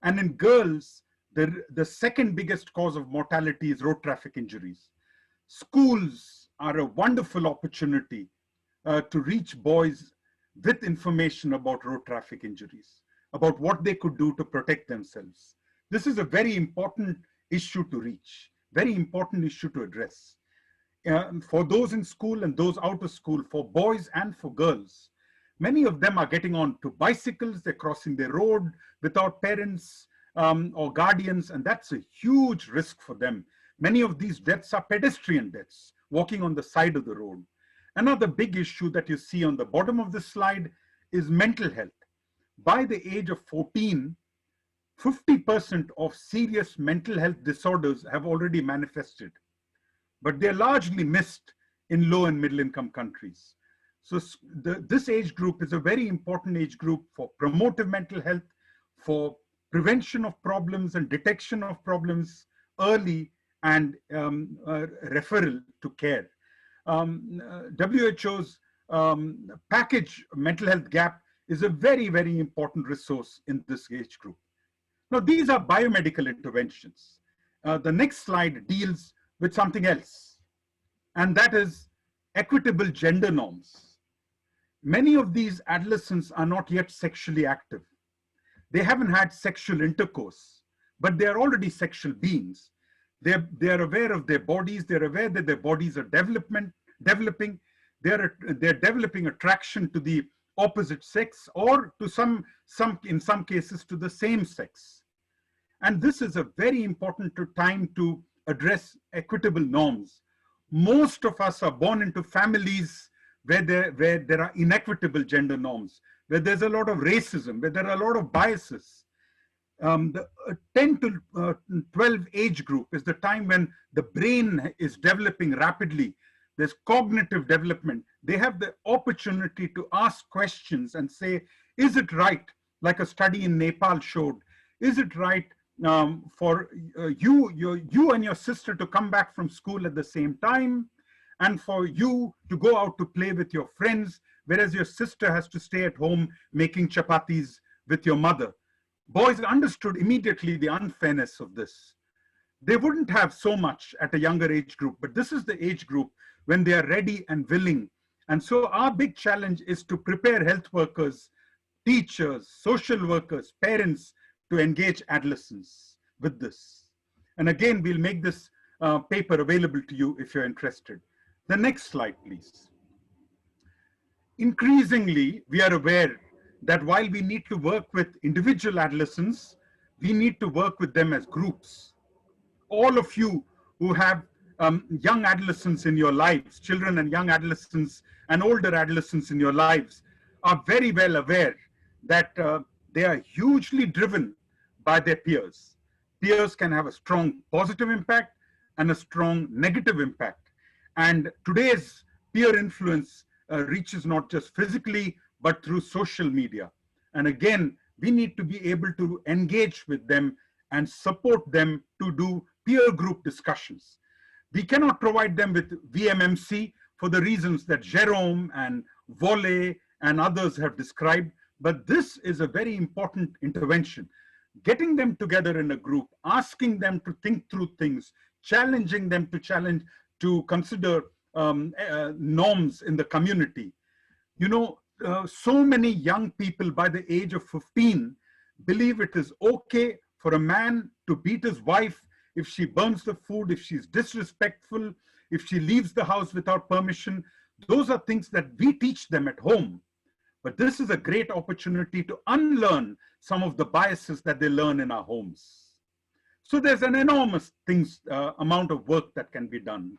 And in girls, the second biggest cause of mortality is road traffic injuries. Schools are a wonderful opportunity to reach boys with information about road traffic injuries, about what they could do to protect themselves. This is a very important issue to reach, very important issue to address. For those in school and those out of school, for boys and for girls, many of them are getting on to bicycles, they're crossing the road without parents or guardians, and that's a huge risk for them. Many of these deaths are pedestrian deaths, walking on the side of the road. Another big issue that you see on the bottom of this slide is mental health. By the age of 14, 50% of serious mental health disorders have already manifested, but they're largely missed in low and middle income countries. So this age group is a very important age group for promotive mental health, for prevention of problems and detection of problems early, and referral to care. WHO's package mental health gap is a very, very important resource in this age group. Now, these are biomedical interventions. The next slide deals with something else, and that is equitable gender norms. Many of these adolescents are not yet sexually active. They haven't had sexual intercourse, but they are already sexual beings. They're aware of their bodies. They're aware that their bodies are developing. They're developing attraction to the opposite sex, or to in some cases to the same sex. And this is a very important time to address equitable norms. Most of us are born into families where there are inequitable gender norms, where there's a lot of racism, where there are a lot of biases. The 10 to 12 age group is the time when the brain is developing rapidly. There's cognitive development. They have the opportunity to ask questions and say, is it right, like a study in Nepal showed, is it right for you and your sister to come back from school at the same time, and for you to go out to play with your friends, whereas your sister has to stay at home making chapatis with your mother? Boys understood immediately the unfairness of this. They wouldn't have so much at a younger age group, but this is the age group when they are ready and willing. And so our big challenge is to prepare health workers, teachers, social workers, parents to engage adolescents with this. And again, we'll make this paper available to you if you're interested. The next slide, please. Increasingly, we are aware that while we need to work with individual adolescents, we need to work with them as groups. All of you who have young adolescents in your lives, children and young adolescents and older adolescents in your lives, are very well aware that they are hugely driven by their peers. Peers can have a strong positive impact and a strong negative impact. And today's peer influence reaches not just physically, but through social media. And again, we need to be able to engage with them and support them to do peer group discussions. We cannot provide them with VMMC for the reasons that Jerome and Volley and others have described, but this is a very important intervention. Getting them together in a group, asking them to think through things, challenging them to consider norms in the community. You know, so many young people by the age of 15 believe it is okay for a man to beat his wife if she burns the food, if she's disrespectful, if she leaves the house without permission. Those are things that we teach them at home. But this is a great opportunity to unlearn some of the biases that they learn in our homes. So there's an enormous amount of work that can be done.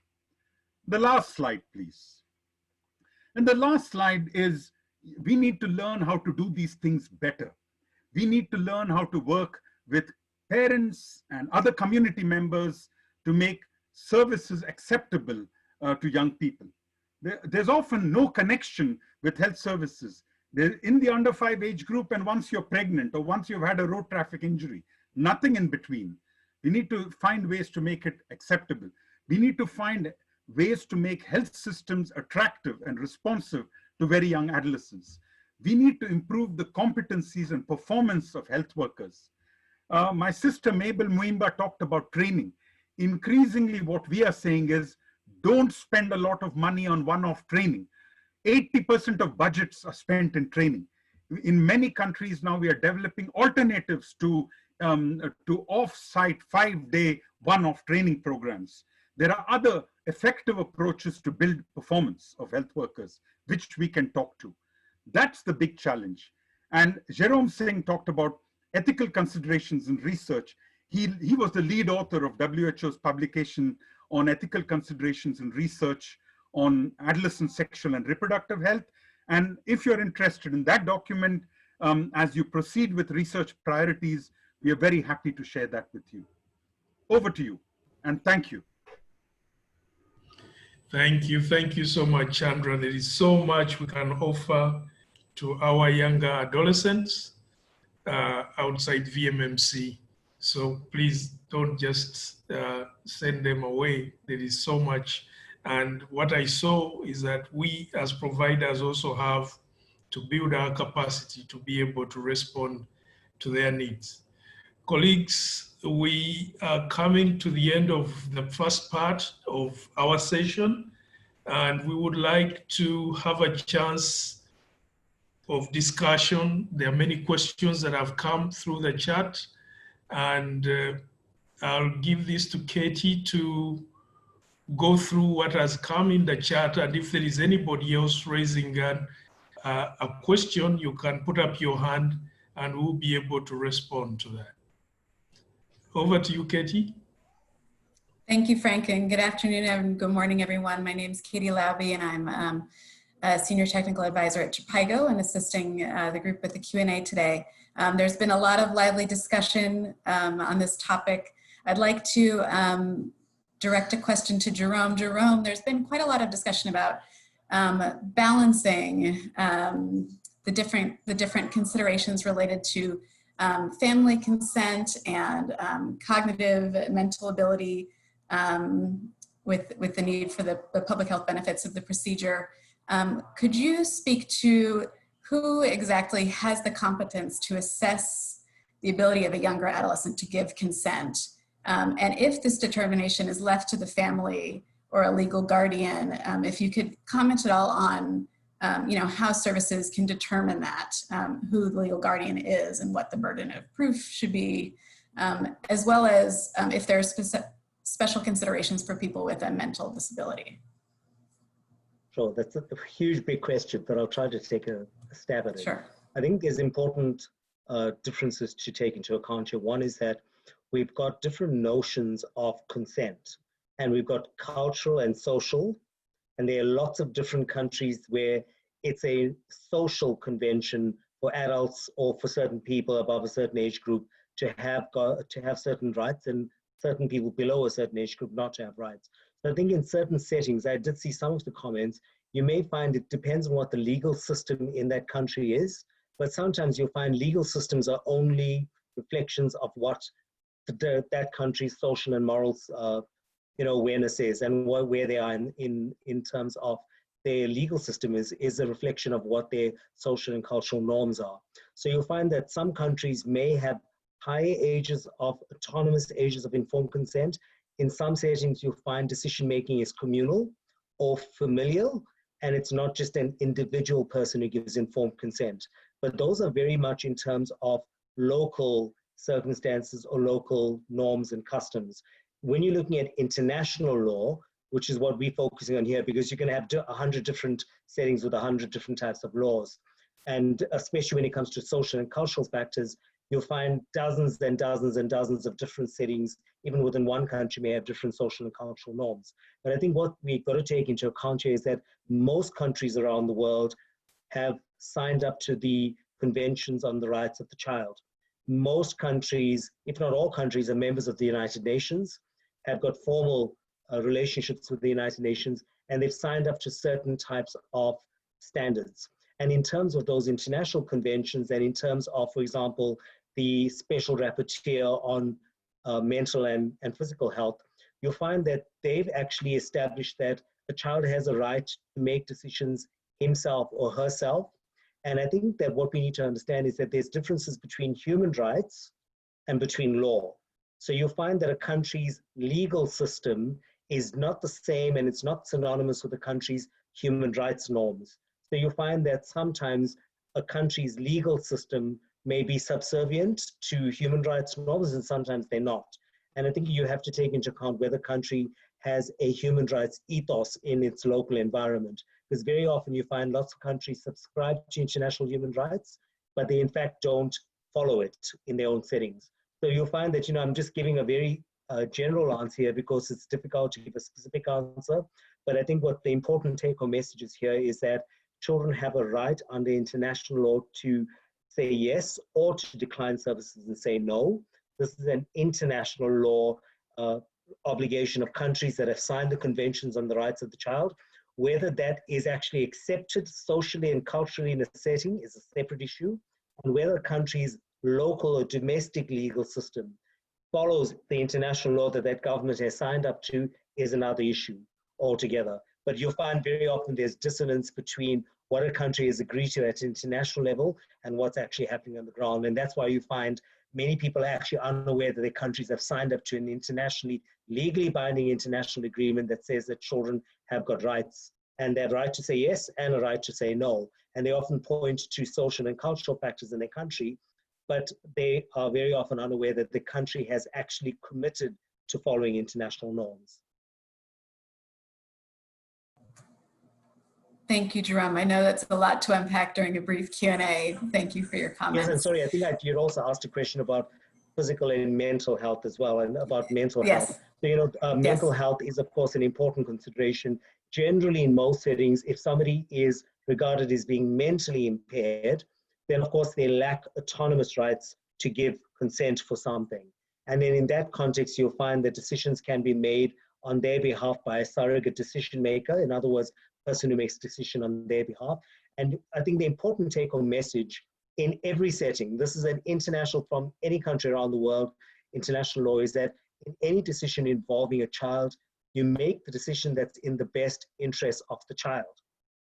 The last slide, please. And the last slide is, we need to learn how to do these things better. We need to learn how to work with parents and other community members to make services acceptable to young people. There's often no connection with health services. They're in the under 5 age group, and once you're pregnant or once you've had a road traffic injury, nothing in between. We need to find ways to make it acceptable. We need to find ways to make health systems attractive and responsive to very young adolescents. We need to improve the competencies and performance of health workers. My sister Mabel Muimba talked about training. Increasingly, what we are saying is, don't spend a lot of money on one-off training. 80% of budgets are spent in training. In many countries now, we are developing alternatives to off-site 5-day one-off training programs. There are other effective approaches to build performance of health workers, which we can talk to. That's the big challenge. And Jerome Singh talked about ethical considerations in research. He was the lead author of WHO's publication on ethical considerations in research on adolescent sexual and reproductive health. And if you're interested in that document, as you proceed with research priorities, we are very happy to share that with you. Over to you, and thank you. Thank you so much, Chandra. There is so much we can offer to our younger adolescents outside VMMC. So please don't just send them away. There is so much. And what I saw is that we as providers also have to build our capacity to be able to respond to their needs. Colleagues, we are coming to the end of the first part of our session, and we would like to have a chance of discussion. There are many questions that have come through the chat, and I'll give this to Katie to go through what has come in the chat, and if there is anybody else raising a question, you can put up your hand and we'll be able to respond to that. Over to you, Katie. Thank you, Frank, and good afternoon and good morning, everyone. My name is Katie Laube, and I'm a Senior Technical Advisor at TeleECHO and assisting the group with the Q&A today. There's been a lot of lively discussion on this topic. I'd like to direct a question to Jerome. Jerome, there's been quite a lot of discussion about balancing the different considerations related to family consent and cognitive mental ability with the need for the public health benefits of the procedure. Could you speak to who exactly has the competence to assess the ability of a younger adolescent to give consent? And if this determination is left to the family or a legal guardian, if you could comment at all on how services can determine that, who the legal guardian is and what the burden of proof should be, as well as if there are special considerations for people with a mental disability. Sure, that's a huge, big question, but I'll try to take a stab at it. Sure. I think there's important differences to take into account here. One is that we've got different notions of consent, and we've got cultural and social, and there are lots of different countries where it's a social convention for adults or for certain people above a certain age group to have certain rights, and certain people below a certain age group not to have rights. So I think in certain settings, I did see some of the comments, you may find it depends on what the legal system in that country is, but sometimes you'll find legal systems are only reflections of what that country's social and morals awareness is, and where they are in terms of their legal system is a reflection of what their social and cultural norms are. So you'll find that some countries may have higher autonomous ages of informed consent. In some settings, you'll find decision-making is communal or familial, and it's not just an individual person who gives informed consent. But those are very much in terms of local circumstances or local norms and customs. When you're looking at international law, which is what we're focusing on here, because you're going to have 100 different settings with 100 different types of laws. And especially when it comes to social and cultural factors, you'll find dozens and dozens and dozens of different settings, even within one country may have different social and cultural norms. But I think what we've got to take into account here is that most countries around the world have signed up to the conventions on the rights of the child. Most countries, if not all countries, are members of the United Nations, have got formal relationships with the United Nations, and they've signed up to certain types of standards. And in terms of those international conventions, and in terms of, for example, the special rapporteur on mental and physical health, you'll find that they've actually established that a child has a right to make decisions himself or herself. And I think that what we need to understand is that there's differences between human rights and between law. So you'll find that a country's legal system is not the same, and it's not synonymous with a country's human rights norms. So you'll find that sometimes a country's legal system may be subservient to human rights norms, and sometimes they're not. And I think you have to take into account whether a country has a human rights ethos in its local environment. Because very often you find lots of countries subscribe to international human rights, but they in fact don't follow it in their own settings. So you'll find that, I'm just giving a very general answer here because it's difficult to give a specific answer. But I think what the important take-home message is here is that children have a right under international law to say yes or to decline services and say no. This is an international law obligation of countries that have signed the conventions on the rights of the child. Whether that is actually accepted socially and culturally in a setting is a separate issue, and whether a country's local or domestic legal system follows the international law that government has signed up to is another issue altogether. But you'll find very often there's dissonance between what a country has agreed to at international level and what's actually happening on the ground. And that's why you find many people are actually unaware that their countries have signed up to an internationally, legally binding international agreement that says that children have got rights, and they have a right to say yes and a right to say no. And they often point to social and cultural factors in their country, but they are very often unaware that the country has actually committed to following international norms. Thank you, Jerome. I know that's a lot to unpack during a brief Q&A. Thank you for your comments. Yes, and sorry, I think you'd also asked a question about physical and mental health as well, and about mental health. So, mental health is, of course, an important consideration. Generally, in most settings, if somebody is regarded as being mentally impaired, then, of course, they lack autonomous rights to give consent for something. And then in that context, you'll find that decisions can be made on their behalf by a surrogate decision maker. In other words, person who makes a decision on their behalf. And I think the important take-home message in every setting, this is an international, from any country around the world, international law, is that in any decision involving a child, you make the decision that's in the best interest of the child,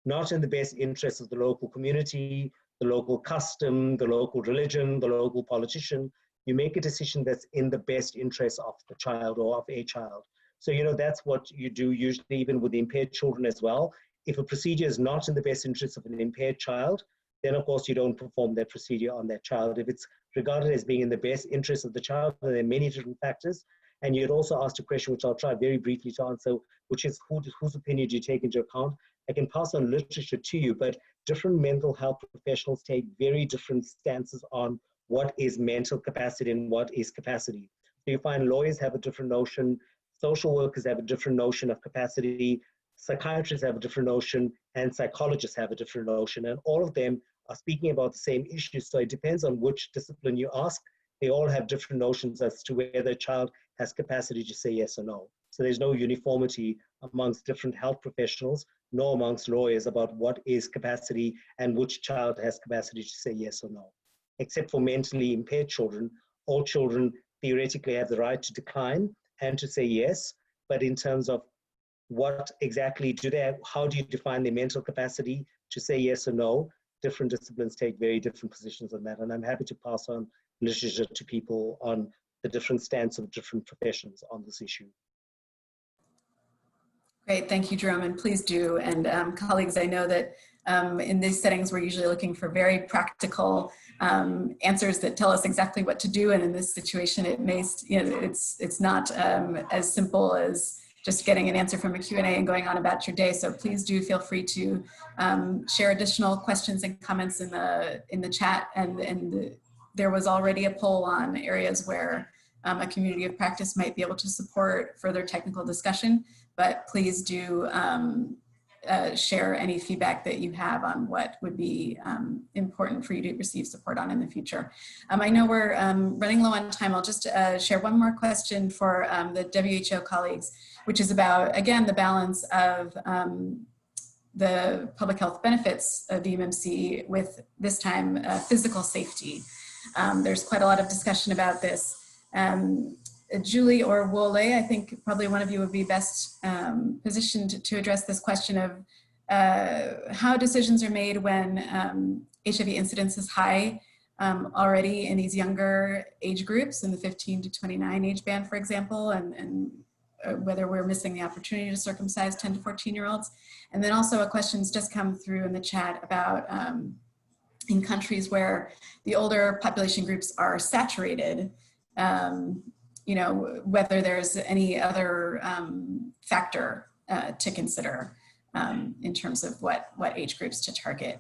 not in the best interest of the local community, the local custom, the local religion, the local politician. you make a decision that's in the best interest of the child or of a child. So, that's what you do usually, even with impaired children as well. If a procedure is not in the best interest of an impaired child, then of course you don't perform that procedure on that child. If it's regarded as being in the best interest of the child, there are many different factors. And you had also asked a question, which I'll try very briefly to answer, which is whose opinion do you take into account? I can pass on literature to you, but different mental health professionals take very different stances on what is mental capacity and what is capacity. So you find lawyers have a different notion, social workers have a different notion of capacity, psychiatrists have a different notion, and psychologists have a different notion, and all of them are speaking about the same issues. So it depends on which discipline you ask. They all have different notions as to whether a child has capacity to say yes or no. So there's no uniformity amongst different health professionals, nor amongst lawyers about what is capacity and which child has capacity to say yes or no. Except for mentally impaired children, all children theoretically have the right to decline and to say yes, but in terms of what exactly do they have, how do you define their mental capacity to say yes or no, different disciplines take very different positions on that. And I'm happy to pass on literature to people on the different stance of different professions on this issue. Great, thank you, Jerome, and please do. And colleagues, I know that in these settings, we're usually looking for very practical answers that tell us exactly what to do. And in this situation, it may, it's not as simple as just getting an answer from a Q&A and going on about your day. So please do feel free to share additional questions and comments in the chat. And there was already a poll on areas where a community of practice might be able to support further technical discussion, but please do share any feedback that you have on what would be important for you to receive support on in the future. I know we're running low on time. I'll just share one more question for the WHO colleagues, which is about, again, the balance of the public health benefits of VMMC with, this time, physical safety. There's quite a lot of discussion about this. Julie or Wole, I think probably one of you would be best positioned to address this question of how decisions are made when HIV incidence is high already in these younger age groups, in the 15 to 29 age band, for example, and whether we're missing the opportunity to circumcise 10 to 14-year-olds. And then also a question's just come through in the chat about in countries where the older population groups are saturated, whether there's any other factor to consider in terms of what age groups to target,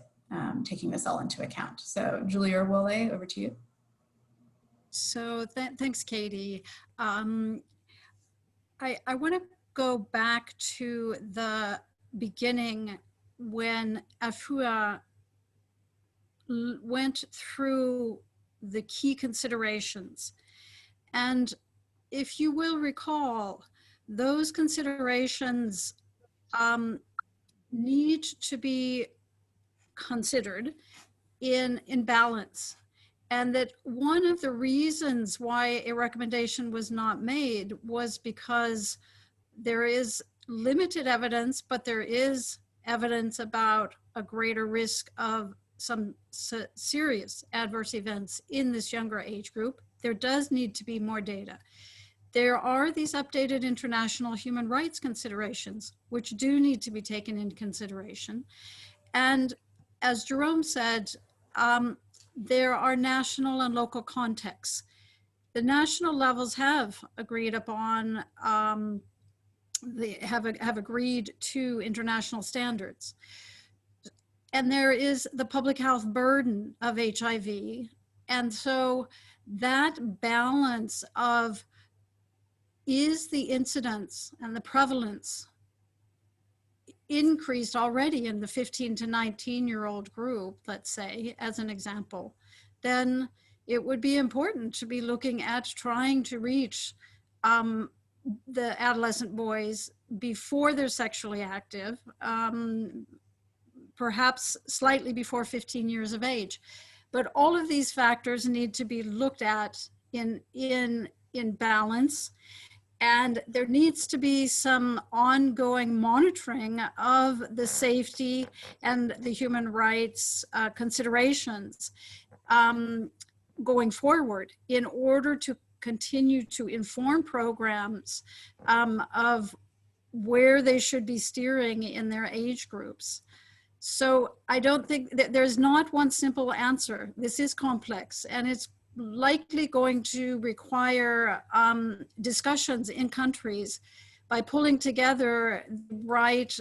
taking this all into account. So Julie or Wole, over to you. So thanks, Katie. I want to go back to the beginning when Afua went through the key considerations. And if you will recall, those considerations need to be considered in balance. And that one of the reasons why a recommendation was not made was because there is limited evidence, but there is evidence about a greater risk of some serious adverse events in this younger age group. There does need to be more data. There are these updated international human rights considerations, which do need to be taken into consideration. And as Jerome said, there are national and local contexts. The national levels have agreed upon, they have agreed to international standards. And there is the public health burden of HIV. And so that balance of, is the incidence and the prevalence increased already in the 15 to 19-year-old group, let's say, as an example, then it would be important to be looking at trying to reach the adolescent boys before they're sexually active, perhaps slightly before 15 years of age. But all of these factors need to be looked at in balance. And there needs to be some ongoing monitoring of the safety and the human rights considerations. going forward in order to continue to inform programs of where they should be steering in their age groups. So I don't think that there's not one simple answer. This is complex, and it's likely going to require discussions in countries by pulling together the right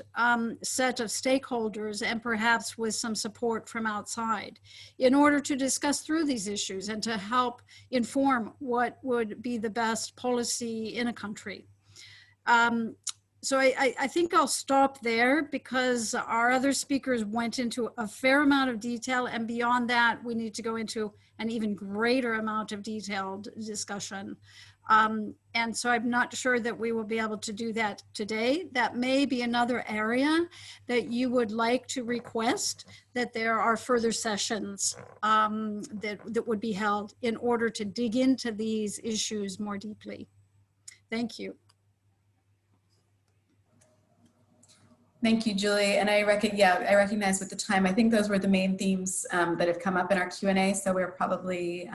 set of stakeholders, and perhaps with some support from outside, in order to discuss through these issues and to help inform what would be the best policy in a country. So I think I'll stop there, because our other speakers went into a fair amount of detail, and beyond that, we need to go into an even greater amount of detailed discussion. And so I'm not sure that we will be able to do that today. That may be another area that you would like to request, that there are further sessions that would be held in order to dig into these issues more deeply. Thank you. Thank you, Julie. And I recognize with the time, I think those were the main themes that have come up in our Q&A. So we're probably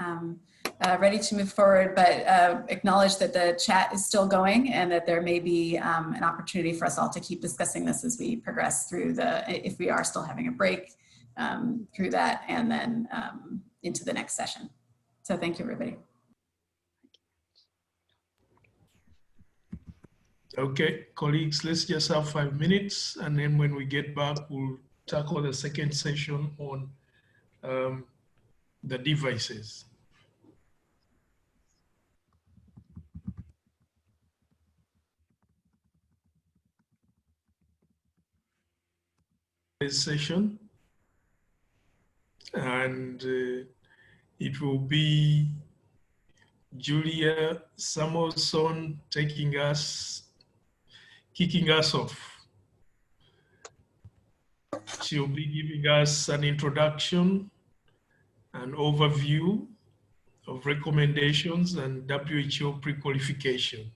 ready to move forward, but acknowledge that the chat is still going, and that there may be an opportunity for us all to keep discussing this as we progress through if we are still having a break through that, and then into the next session. So thank you, everybody. Okay, colleagues, let's just have 5 minutes, and then when we get back, we'll tackle the second session on the devices. This session, and it will be Julia Samuelson kicking us off. She'll be giving us an introduction, an overview of recommendations and WHO pre-qualification.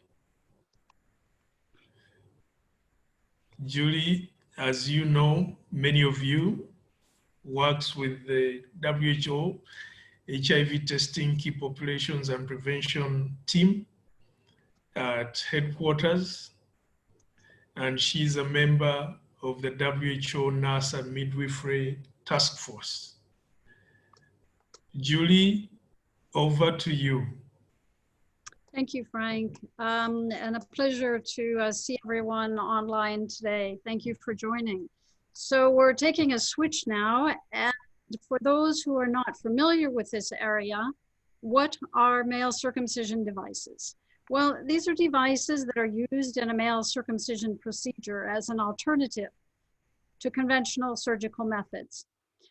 Julie, as you know, many of you, works with the WHO HIV testing key populations and prevention team at headquarters, and she's a member of the WHO Nurse and Midwifery Task Force. Julie, over to you. Thank you, Frank, and a pleasure to see everyone online today. Thank you for joining. So we're taking a switch now, and for those who are not familiar with this area, what are male circumcision devices? Well, these are devices that are used in a male circumcision procedure as an alternative to conventional surgical methods.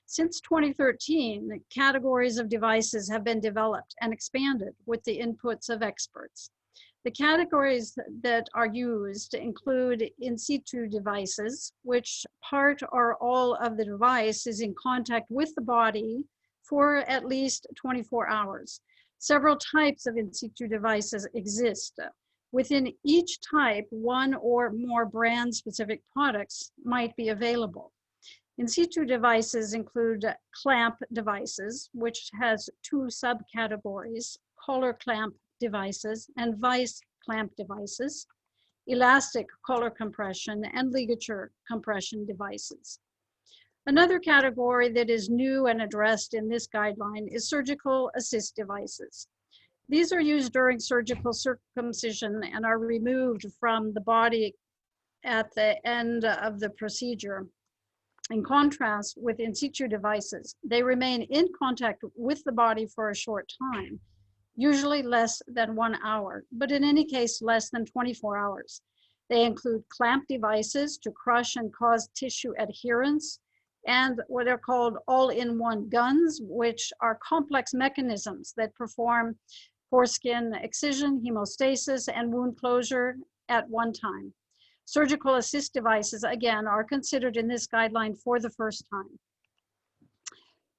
Since 2013, categories of devices have been developed and expanded with the inputs of experts. The categories that are used include in situ devices, which part or all of the device is in contact with the body for at least 24 hours. Several types of in situ devices exist. Within each type, one or more brand-specific products might be available. In situ devices include clamp devices, which has two subcategories: collar clamp devices and vice clamp devices, elastic collar compression, and ligature compression devices. Another category that is new and addressed in this guideline is surgical assist devices. These are used during surgical circumcision and are removed from the body at the end of the procedure. In contrast with in situ devices, they remain in contact with the body for a short time, usually less than 1 hour, but in any case, less than 24 hours. They include clamp devices to crush and cause tissue adherence, and what are called all-in-one guns, which are complex mechanisms that perform foreskin excision, hemostasis, and wound closure at one time. Surgical assist devices, again, are considered in this guideline for the first time.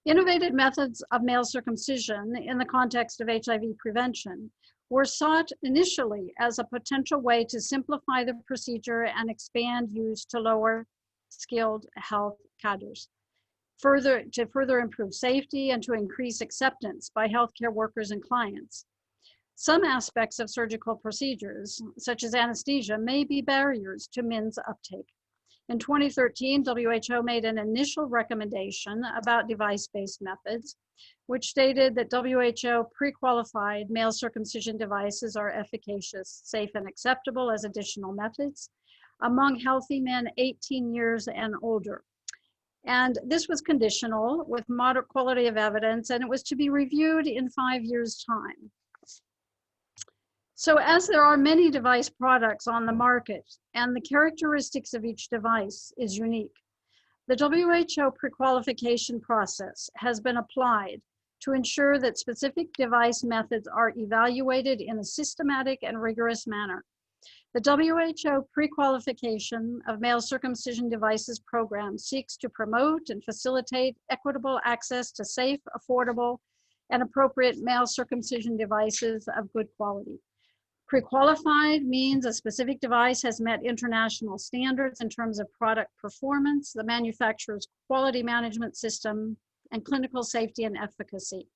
Innovative methods of male circumcision in the context of HIV prevention were sought initially as a potential way to simplify the procedure and expand use to lower skilled health cadres. to further improve safety and to increase acceptance by healthcare workers and clients. Some aspects of surgical procedures, such as anesthesia, may be barriers to MINS uptake. In 2013, WHO made an initial recommendation about device-based methods, which stated that WHO pre-qualified male circumcision devices are efficacious, safe, and acceptable as additional methods among healthy men 18 years and older. And this was conditional with moderate quality of evidence, and it was to be reviewed in 5 years' time. So as there are many device products on the market and the characteristics of each device is unique, the WHO pre-qualification process has been applied to ensure that specific device methods are evaluated in a systematic and rigorous manner. The WHO pre-qualification of male circumcision devices program seeks to promote and facilitate equitable access to safe, affordable, and appropriate male circumcision devices of good quality. Pre-qualified means a specific device has met international standards in terms of product performance, the manufacturer's quality management system, and clinical safety and efficacy.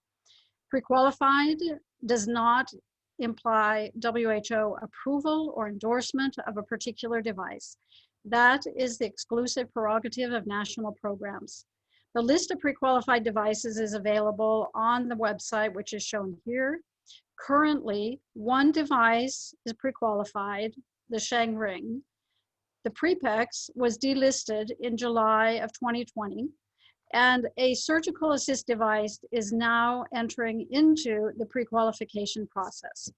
Pre-qualified does not imply WHO approval or endorsement of a particular device. That is the exclusive prerogative of national programs. The list of pre-qualified devices is available on the website, which is shown here. Currently, one device is pre-qualified, the Sheng Ring. The Prepex was delisted in July of 2020, and a surgical assist device is now entering into the pre-qualification process.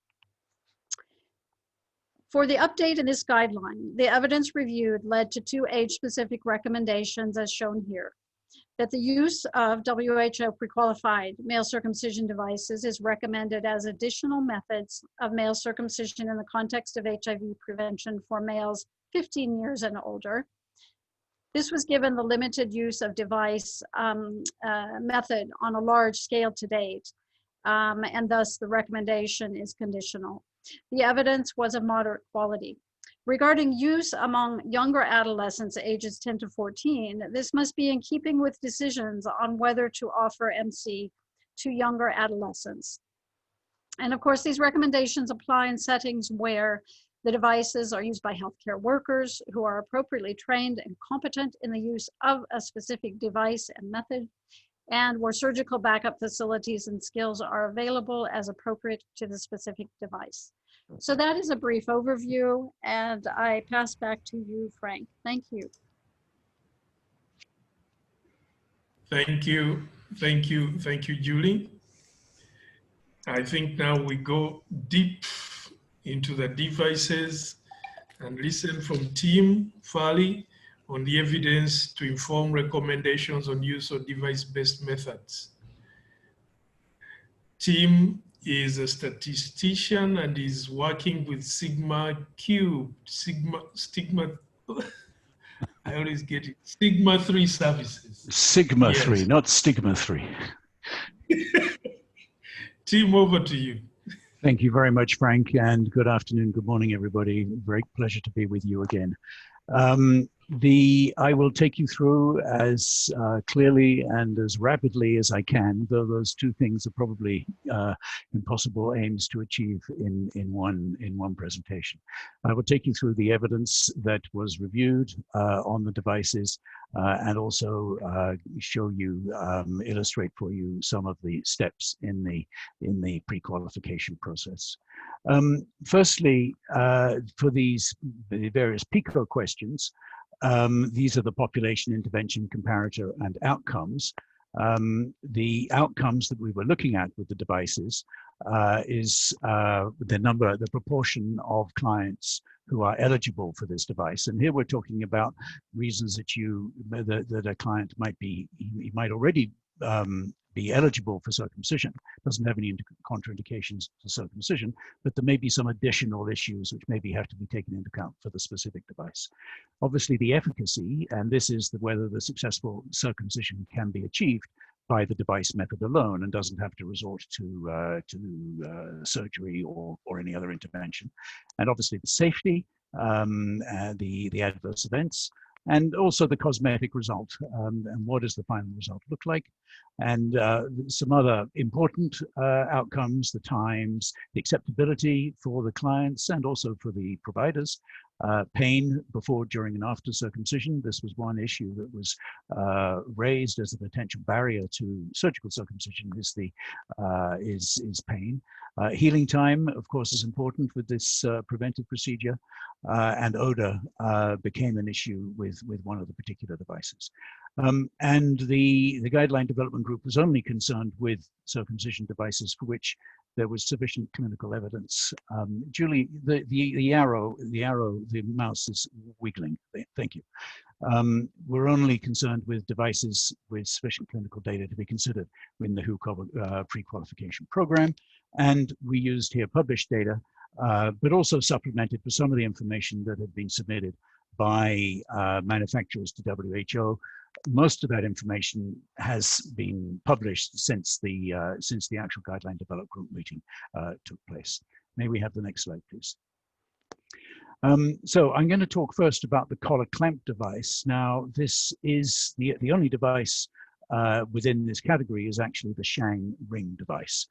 For the update in this guideline, the evidence reviewed led to 2 age-specific recommendations as shown here. That the use of WHO pre-qualified male circumcision devices is recommended as additional methods of male circumcision in the context of HIV prevention for males 15 years and older. This was given the limited use of device method on a large scale to date, and thus the recommendation is conditional. The evidence was of moderate quality. Regarding use among younger adolescents ages 10 to 14, this must be in keeping with decisions on whether to offer MC to younger adolescents. And of course, these recommendations apply in settings where the devices are used by healthcare workers who are appropriately trained and competent in the use of a specific device and method, and where surgical backup facilities and skills are available as appropriate to the specific device. So that is a brief overview, and I pass back to you, Frank. Thank you. Thank you, Julie. I think now we go deep into the devices and listen from Tim Farley on the evidence to inform recommendations on use of device-based methods. Tim is a statistician and is working with Sigma 3 services. Sigma 3, not Stigma 3. Tim, over to you. Thank you very much, Frank, and good afternoon, good morning, everybody. Great pleasure to be with you again. I will take you through as clearly and as rapidly as I can, though those 2 things are probably impossible aims to achieve in one presentation. I will take you through the evidence that was reviewed on the devices and also show you, illustrate for you some of the steps in the pre-qualification process. Firstly, for the various PICO questions, these are the population intervention comparator and outcomes. The outcomes that we were looking at with the devices is the proportion of clients who are eligible for this device. And here we're talking about reasons that a client might already be eligible for circumcision, doesn't have any contraindications to circumcision, but there may be some additional issues which maybe have to be taken into account for the specific device. Obviously the efficacy, and this is whether the successful circumcision can be achieved by the device method alone and doesn't have to resort to surgery or any other intervention. And obviously the safety, the adverse events, and also the cosmetic result, and what does the final result look like, and some other important outcomes, the times, the acceptability for the clients and also for the providers, pain before, during, and after circumcision. This was one issue that was raised as a potential barrier to surgical circumcision, is pain. Healing time, of course, is important with this preventive procedure, and odor became an issue with one of the particular devices. And the guideline development group was only concerned with circumcision devices for which there was sufficient clinical evidence. Julie, the arrow, the mouse is wiggling. Thank you. We're only concerned with devices with sufficient clinical data to be considered in the WHO pre-qualification program. And we used here published data, but also supplemented with some of the information that had been submitted by manufacturers to WHO. Most of that information has been published since the actual guideline development group meeting took place. May we have the next slide, please? So I'm going to talk first about the collar clamp device. Now, this is the only device within this category is actually the Shang ring device.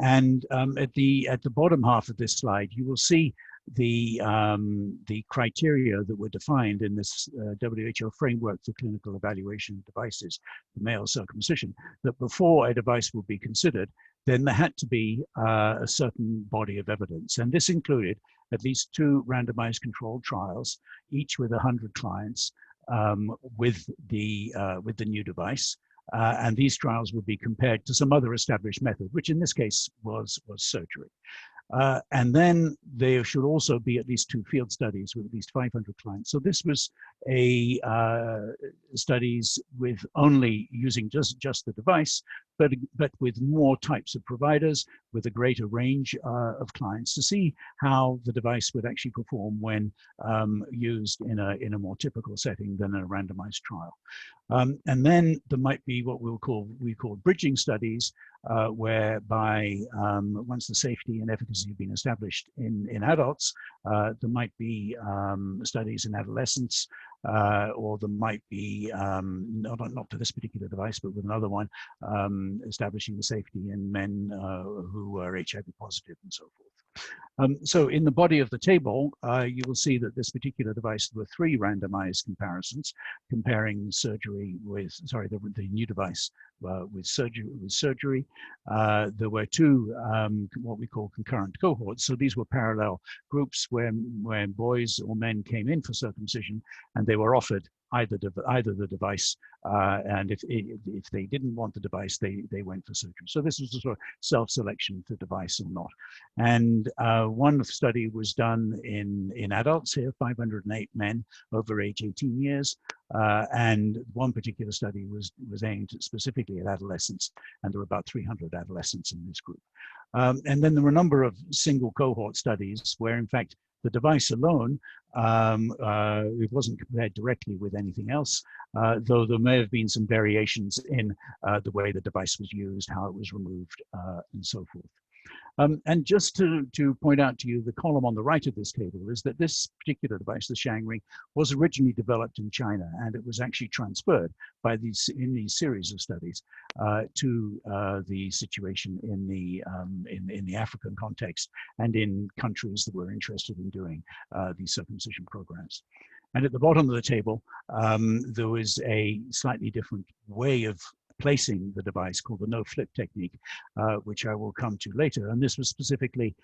And at the bottom half of this slide, you will see the criteria that were defined in this WHO framework for clinical evaluation of devices for male circumcision, that before a device will be considered, then there had to be a certain body of evidence. And this included at least 2 randomized controlled trials, each with 100 clients with the new device. And these trials would be compared to some other established method, which in this case was surgery. And then there should also be at least 2 field studies with at least 500 clients. So this was a studies with only using just the device, but with more types of providers, with a greater range of clients to see how the device would actually perform when used in a more typical setting than a randomized trial. And then there might be what we call bridging studies, whereby once the safety and efficacy have been established in adults, there might be studies in adolescents, or there might be, not for this particular device, but with another one, establishing the safety in men who are HIV positive and so forth. So in the body of the table, you will see that this particular device, there were 3 randomized comparisons comparing surgery with, sorry, the new device with surgery. There were 2 what we call concurrent cohorts. So these were parallel groups where boys or men came in for circumcision and they were offered either the device, and if they didn't want the device, they went for surgery. So this was a sort of self-selection for device or not. And one study was done in adults here, 508 men over age 18 years, and one particular study was aimed specifically at adolescents, and there were about 300 adolescents in this group. And then there were a number of single cohort studies where, in fact, the device alone, it wasn't compared directly with anything else, though there may have been some variations in the way the device was used, how it was removed, and so forth. And just to point out to you, the column on the right of this table is that this particular device, the Shang ring, was originally developed in China, and it was actually transferred in these series of studies to the situation in the African context and in countries that were interested in doing these circumcision programs. And at the bottom of the table, there was a slightly different way of placing the device called the no-flip technique, which I will come to later. And this was specifically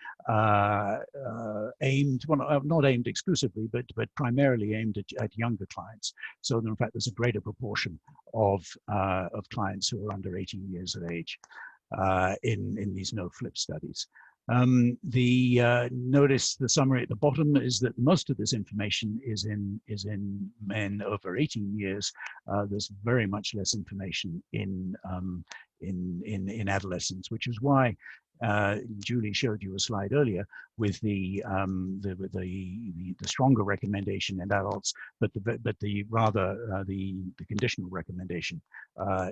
aimed, well, not aimed exclusively, but primarily aimed at younger clients. So in fact, there's a greater proportion of clients who are under 18 years of age in these no-flip studies. Notice the summary at the bottom is that most of this information is in men over 18 years. There's very much less information in adolescents, which is why Julie showed you a slide earlier with the stronger recommendation in adults, but the rather the conditional recommendation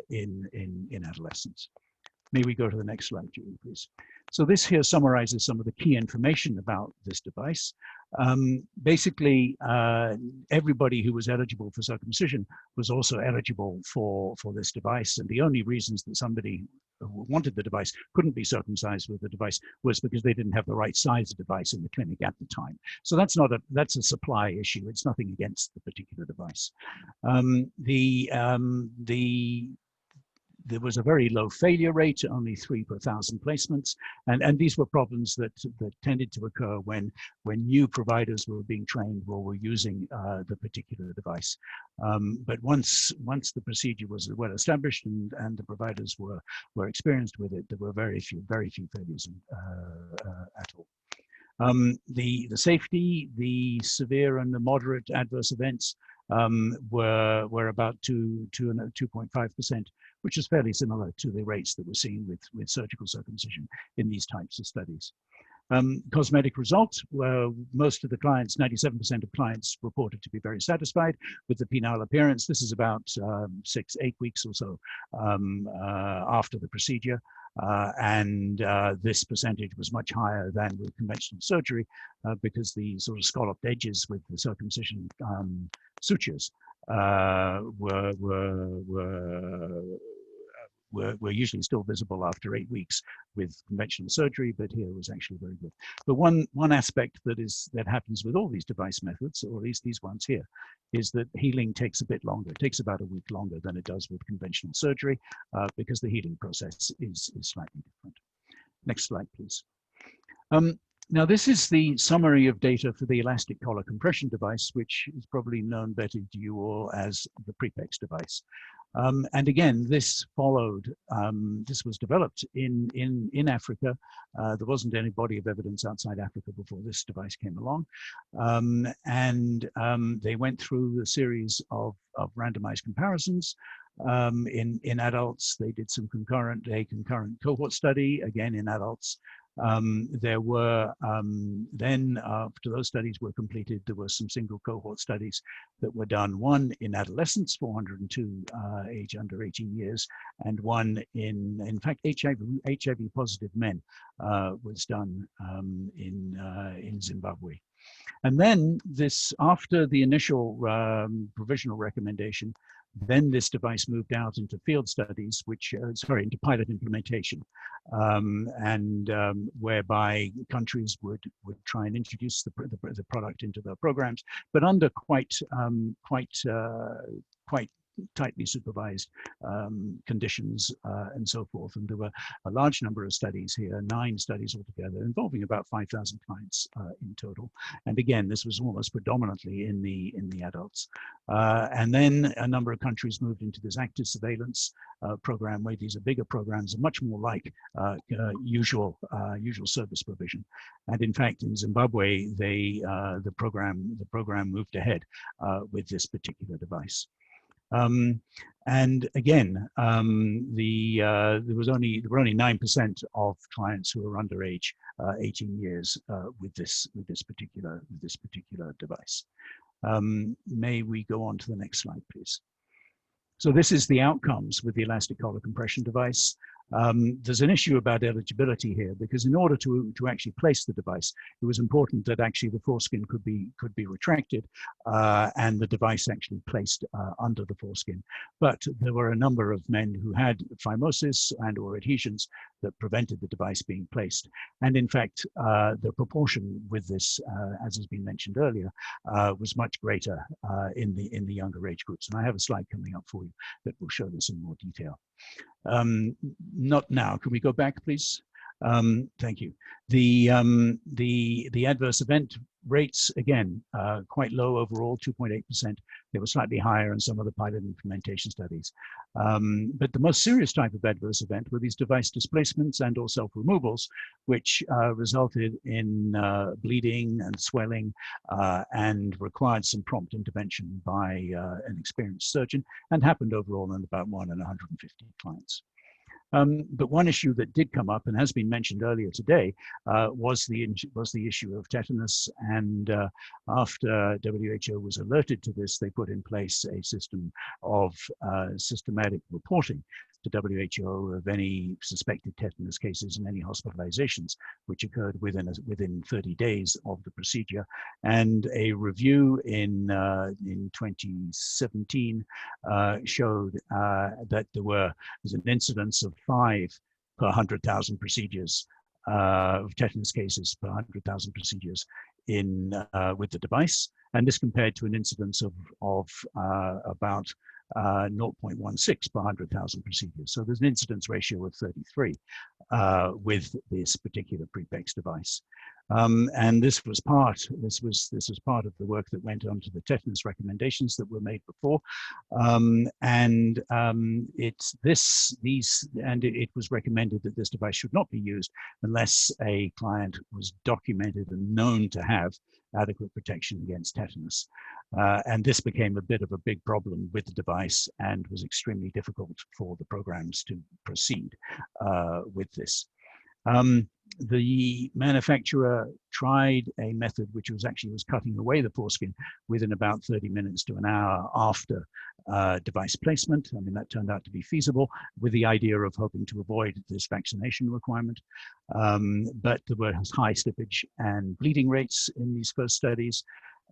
in adolescents. May we go to the next slide, Julie, please? So this here summarizes some of the key information about this device. Basically, everybody who was eligible for circumcision was also eligible for this device. And the only reasons that somebody who wanted the device couldn't be circumcised with the device was because they didn't have the right size of device in the clinic at the time. So that's a supply issue. It's nothing against the particular device. There was a very low failure rate, only 3 per 1,000 placements. And these were problems that tended to occur when new providers were being trained or were using the particular device. But once the procedure was well established and the providers were experienced with it, there were very few failures at all. The safety, the severe and the moderate adverse events were about 2.5%, which is fairly similar to the rates that were seen with surgical circumcision in these types of studies. Cosmetic results were most of the clients, 97% of clients reported to be very satisfied with the penile appearance. This is about 6-8 weeks or so after the procedure. This percentage was much higher than with conventional surgery because the sort of scalloped edges with the circumcision sutures were usually still visible after 8 weeks with conventional surgery, but here was actually very good. But one aspect that happens with all these device methods, or at least these ones here, is that healing takes a bit longer. It takes about a week longer than it does with conventional surgery because the healing process is slightly different. Next slide, please. Now, this is the summary of data for the elastic collar compression device, which is probably known better to you all as the Prepex device. And again, this was developed in Africa. There wasn't any body of evidence outside Africa before this device came along. They went through a series of randomized comparisons. In adults, they did some concurrent cohort study, again in adults. There were then, after those studies were completed, there were some single cohort studies that were done, one in adolescents, 402 age under 18 years, and one in fact, HIV positive men was done in Zimbabwe. And then after the initial provisional recommendation, then this device moved out into field studies, into pilot implementation, whereby countries would try and introduce the product into their programs, but under quite tightly supervised conditions and so forth. And there were a large number of studies here, 9 studies altogether, involving about 5,000 clients in total. And again, this was almost predominantly in the adults. And then a number of countries moved into this active surveillance program, where these are bigger programs and much more like usual service provision. And in fact, in Zimbabwe, the program moved ahead with this particular device. And again, there were only 9% of clients who were under age 18 years with this particular device. May we go on to the next slide, please? So this is the outcomes with the elastic collar compression device. There's an issue about eligibility here, because in order to actually place the device, it was important that actually the foreskin could be retracted and the device actually placed under the foreskin. But there were a number of men who had phimosis and/or adhesions that prevented the device being placed. And in fact, the proportion with this, as has been mentioned earlier, was much greater in the younger age groups. And I have a slide coming up for you that will show this in more detail. Not now. Can we go back, please? Thank you. The adverse event rates, again, quite low overall, 2.8%. They were slightly higher in some of the pilot implementation studies. But the most serious type of adverse event were these device displacements and or self-removals, which resulted in bleeding and swelling and required some prompt intervention by an experienced surgeon, and happened overall in about 1 in 150 clients. But one issue that did come up and has been mentioned earlier today was the issue of tetanus. And after WHO was alerted to this, they put in place a system of systematic reporting to WHO of any suspected tetanus cases and any hospitalizations which occurred within 30 days of the procedure. And a review in 2017 showed that there was an incidence of 5 per 100,000 procedures of tetanus cases per 100,000 procedures with the device, and this compared to an incidence of about 0.16 per 100,000 procedures. So there's an incidence ratio of 33 with this particular PrePEX device. And this was part of the work that went on to the tetanus recommendations that were made before. It was recommended that this device should not be used unless a client was documented and known to have adequate protection against tetanus. And this became a bit of a big problem with the device and was extremely difficult for the programs to proceed with this. The manufacturer tried a method which was cutting away the foreskin within about 30 minutes to an hour after device placement. I mean, that turned out to be feasible with the idea of hoping to avoid this vaccination requirement. But there were high slippage and bleeding rates in these first studies,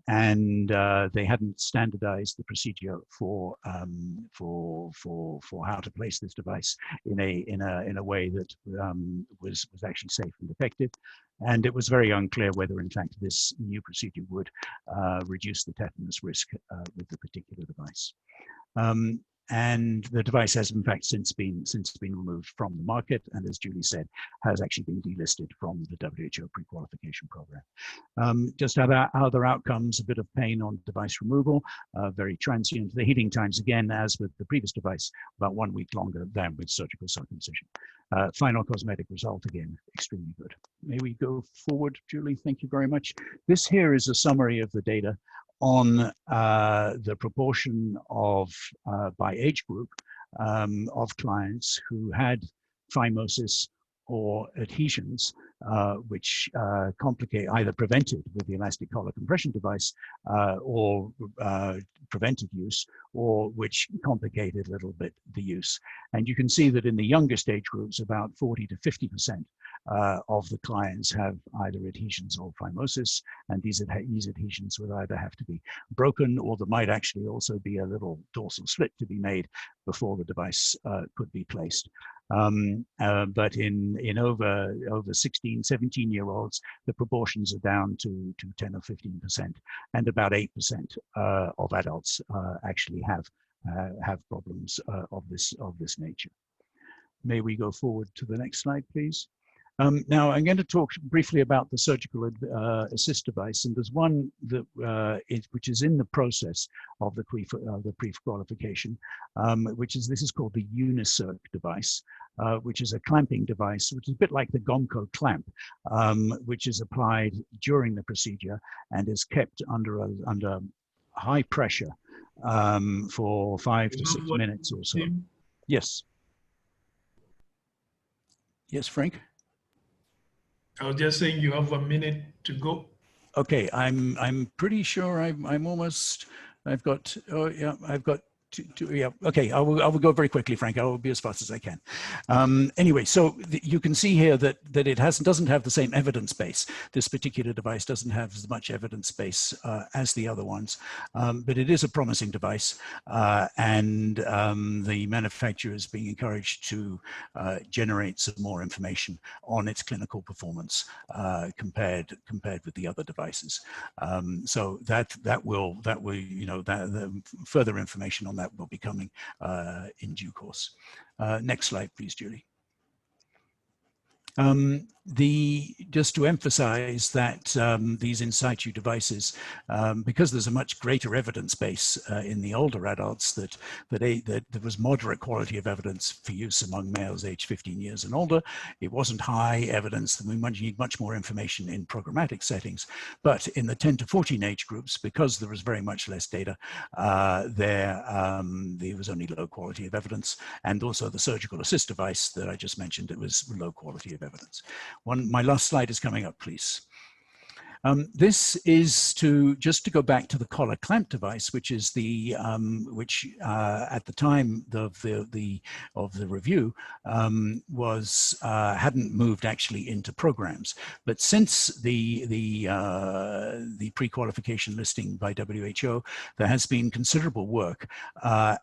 and they hadn't standardized the procedure for how to place this device in a way that was actually safe and effective. And it was very unclear whether, in fact, this new procedure would reduce the tetanus risk with the particular device. And the device has, in fact, since been removed from the market, and as Julie said, has actually been delisted from the WHO pre-qualification program. Just other outcomes: a bit of pain on device removal, very transient. The healing times, again, as with the previous device, about 1 week longer than with surgical circumcision. Final cosmetic result, again, extremely good. May we go forward, Julie? Thank you very much. This here is a summary of the data on the proportion of, by age group, of clients who had phimosis or adhesions, which complicate, either prevented with the elastic collar compression device or prevented use, or which complicated a little bit the use. And you can see that in the youngest age groups, about 40 to 50% of the clients have either adhesions or phimosis, and these adhesions would either have to be broken, or there might actually also be a little dorsal slit to be made before the device could be placed. But in over 16, 17-year-olds, the proportions are down to 10 or 15%, and about 8% of adults actually have problems of this nature. May we go forward to the next slide, please? Now, I'm going to talk briefly about the surgical assist device, and there's one that which is in the process of the pre-qualification, this is called the Unicirc device, which is a clamping device, which is a bit like the Gomco clamp, which is applied during the procedure and is kept under high pressure for 5 to 6 minutes or so. Yes. Yes, Frank? I was just saying you have a minute to go. Okay, I'm pretty sure I've got yeah, okay, I will go very quickly, Frank. I will be as fast as I can. Anyway, so you can see here that it doesn't have the same evidence base. This particular device doesn't have as much evidence base as the other ones, but it is a promising device, and the manufacturer is being encouraged to generate some more information on its clinical performance compared with the other devices. So that will the further information on that will be coming in due course. Next slide, please, Julie. Just to emphasize that these in situ devices, because there's a much greater evidence base in the older adults, that there was moderate quality of evidence for use among males aged 15 years and older. It wasn't high evidence, and we need much more information in programmatic settings. But in the 10 to 14 age groups, because there was very much less data, there was only low quality of evidence. And also the surgical assist device that I just mentioned, it was low quality of evidence. My last slide is coming up, please. This is just to go back to the collar clamp device, which is the at the time of the review hadn't moved actually into programs, but since the pre-qualification listing by WHO, there has been considerable work,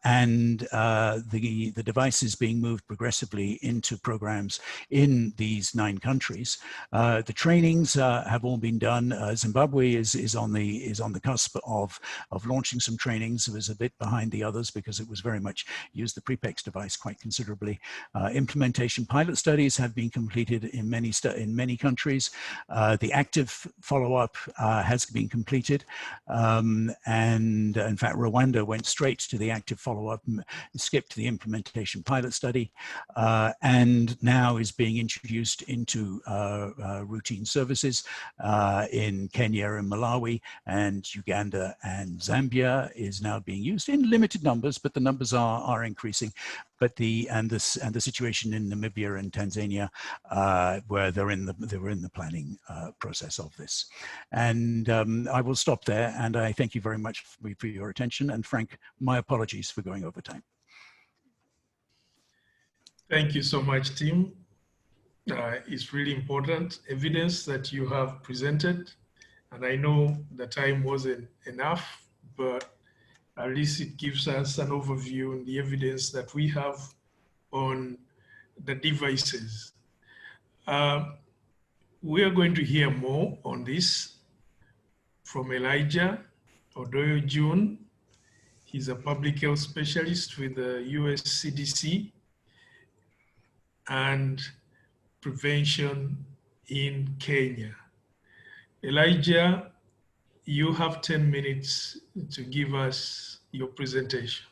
and the device is being moved progressively into programs in these 9 countries. The trainings have all been done. Zimbabwe is on the cusp of launching some trainings. It was a bit behind the others because it was very much used the PREPEX device quite considerably. Implementation pilot studies have been completed in many countries. The active follow-up has been completed, and in fact Rwanda went straight to the active follow-up, skipped the implementation pilot study, and now is being introduced into routine services in Kenya and Malawi, and Uganda and Zambia is now being used in limited numbers, but the numbers are increasing. But the situation in Namibia and Tanzania, where they were in the planning process of this. And I will stop there, and I thank you very much for your attention. And Frank, my apologies for going over time. Thank you so much, Tim. It's really important evidence that you have presented. And I know the time wasn't enough, but at least it gives us an overview on the evidence that we have on the devices. We are going to hear more on this from Elijah Odoyo June. He's a public health specialist with the US CDC and prevention in Kenya. Elijah, you have 10 minutes to give us your presentation.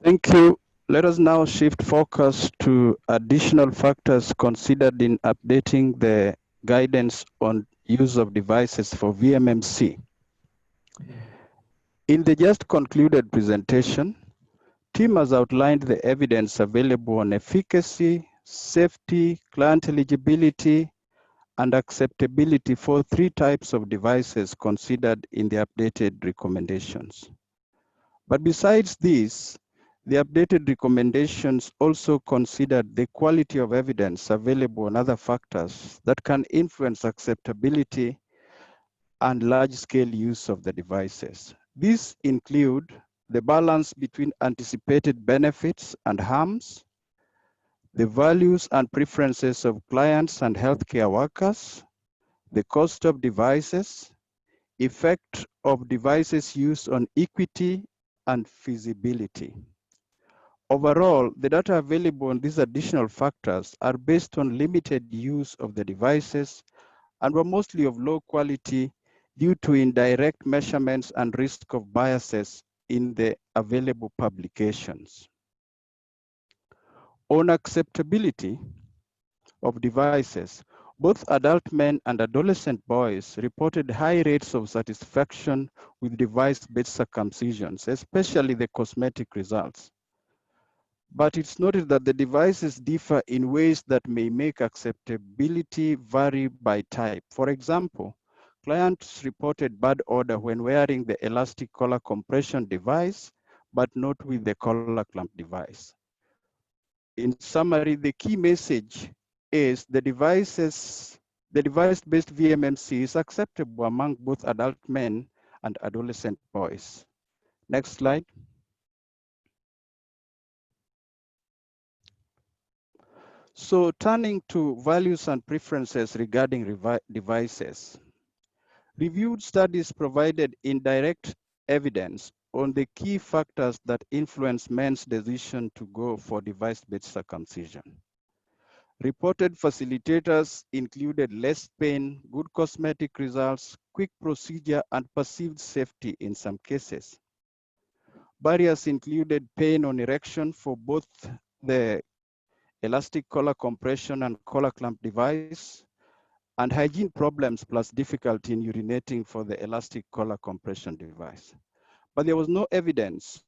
Thank you. Let us now shift focus to additional factors considered in updating the guidance on use of devices for VMMC. In the just concluded presentation, Tim has outlined the evidence available on efficacy, safety, client eligibility, and acceptability for 3 types of devices considered in the updated recommendations. But besides this, the updated recommendations also considered the quality of evidence available on other factors that can influence acceptability and large-scale use of the devices. These include the balance between anticipated benefits and harms, the values and preferences of clients and healthcare workers, the cost of devices, effect of devices used on equity and feasibility. Overall, the data available on these additional factors are based on limited use of the devices and were mostly of low quality due to indirect measurements and risk of biases in the available publications. On acceptability of devices, both adult men and adolescent boys reported high rates of satisfaction with device-based circumcisions, especially the cosmetic results. But it's noted that the devices differ in ways that may make acceptability vary by type. For example, clients reported bad odor when wearing the elastic collar compression device, but not with the collar clamp device. In summary, the key message is the device-based VMMC is acceptable among both adult men and adolescent boys. Next slide. So turning to values and preferences regarding devices. Reviewed studies provided indirect evidence on the key factors that influence men's decision to go for device-based circumcision. Reported facilitators included less pain, good cosmetic results, quick procedure, and perceived safety in some cases. Barriers included pain on erection for both the elastic collar compression and collar clamp device, and hygiene problems plus difficulty in urinating for the elastic collar compression device. But there was no evidence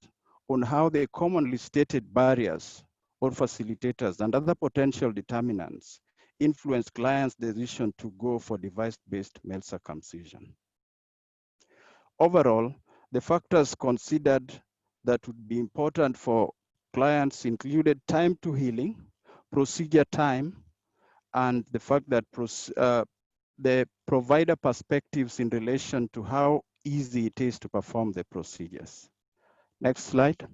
on how the commonly stated barriers or facilitators and other potential determinants influenced clients' decision to go for device-based male circumcision. Overall, the factors considered that would be important for clients included time to healing, procedure time, and the fact that the provider perspectives in relation to how easy it is to perform the procedures. Next slide.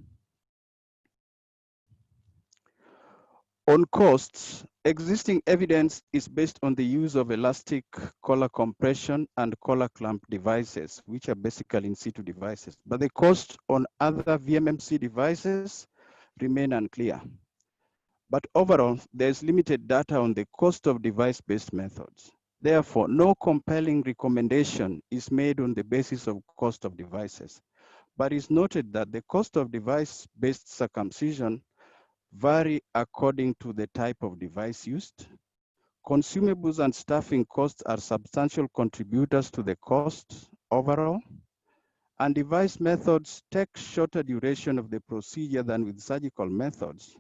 On costs, existing evidence is based on the use of elastic collar compression and collar clamp devices, which are basically in situ devices. But the cost on other VMMC devices remain unclear. But overall, there's limited data on the cost of device-based methods. Therefore, no compelling recommendation is made on the basis of cost of devices. But it's noted that the cost of device-based circumcision vary according to the type of device used. Consumables and staffing costs are substantial contributors to the cost overall. And device methods take shorter duration of the procedure than with surgical methods,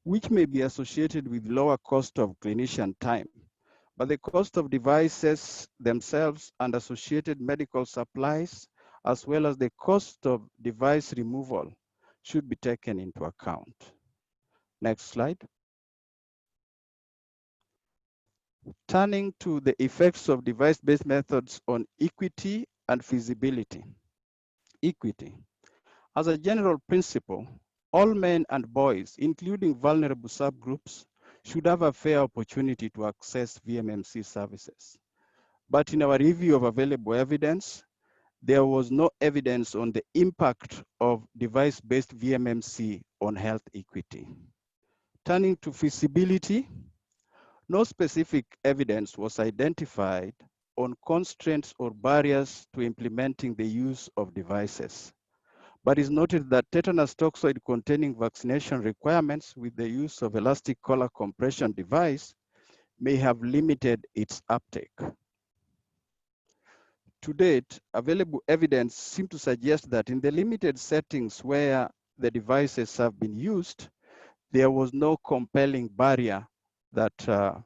which may be associated with lower cost of clinician time. But the cost of devices themselves and associated medical supplies, as well as the cost of device removal, should be taken into account. Next slide. Turning to the effects of device-based methods on equity and feasibility. Equity. As a general principle, all men and boys, including vulnerable subgroups, should have a fair opportunity to access VMMC services. But in our review of available evidence, there was no evidence on the impact of device-based VMMC on health equity. Turning to feasibility, no specific evidence was identified on constraints or barriers to implementing the use of devices. But it's noted that tetanus toxoid containing vaccination requirements with the use of elastic collar compression device may have limited its uptake. To date, available evidence seems to suggest that in the limited settings where the devices have been used, there was no compelling barrier that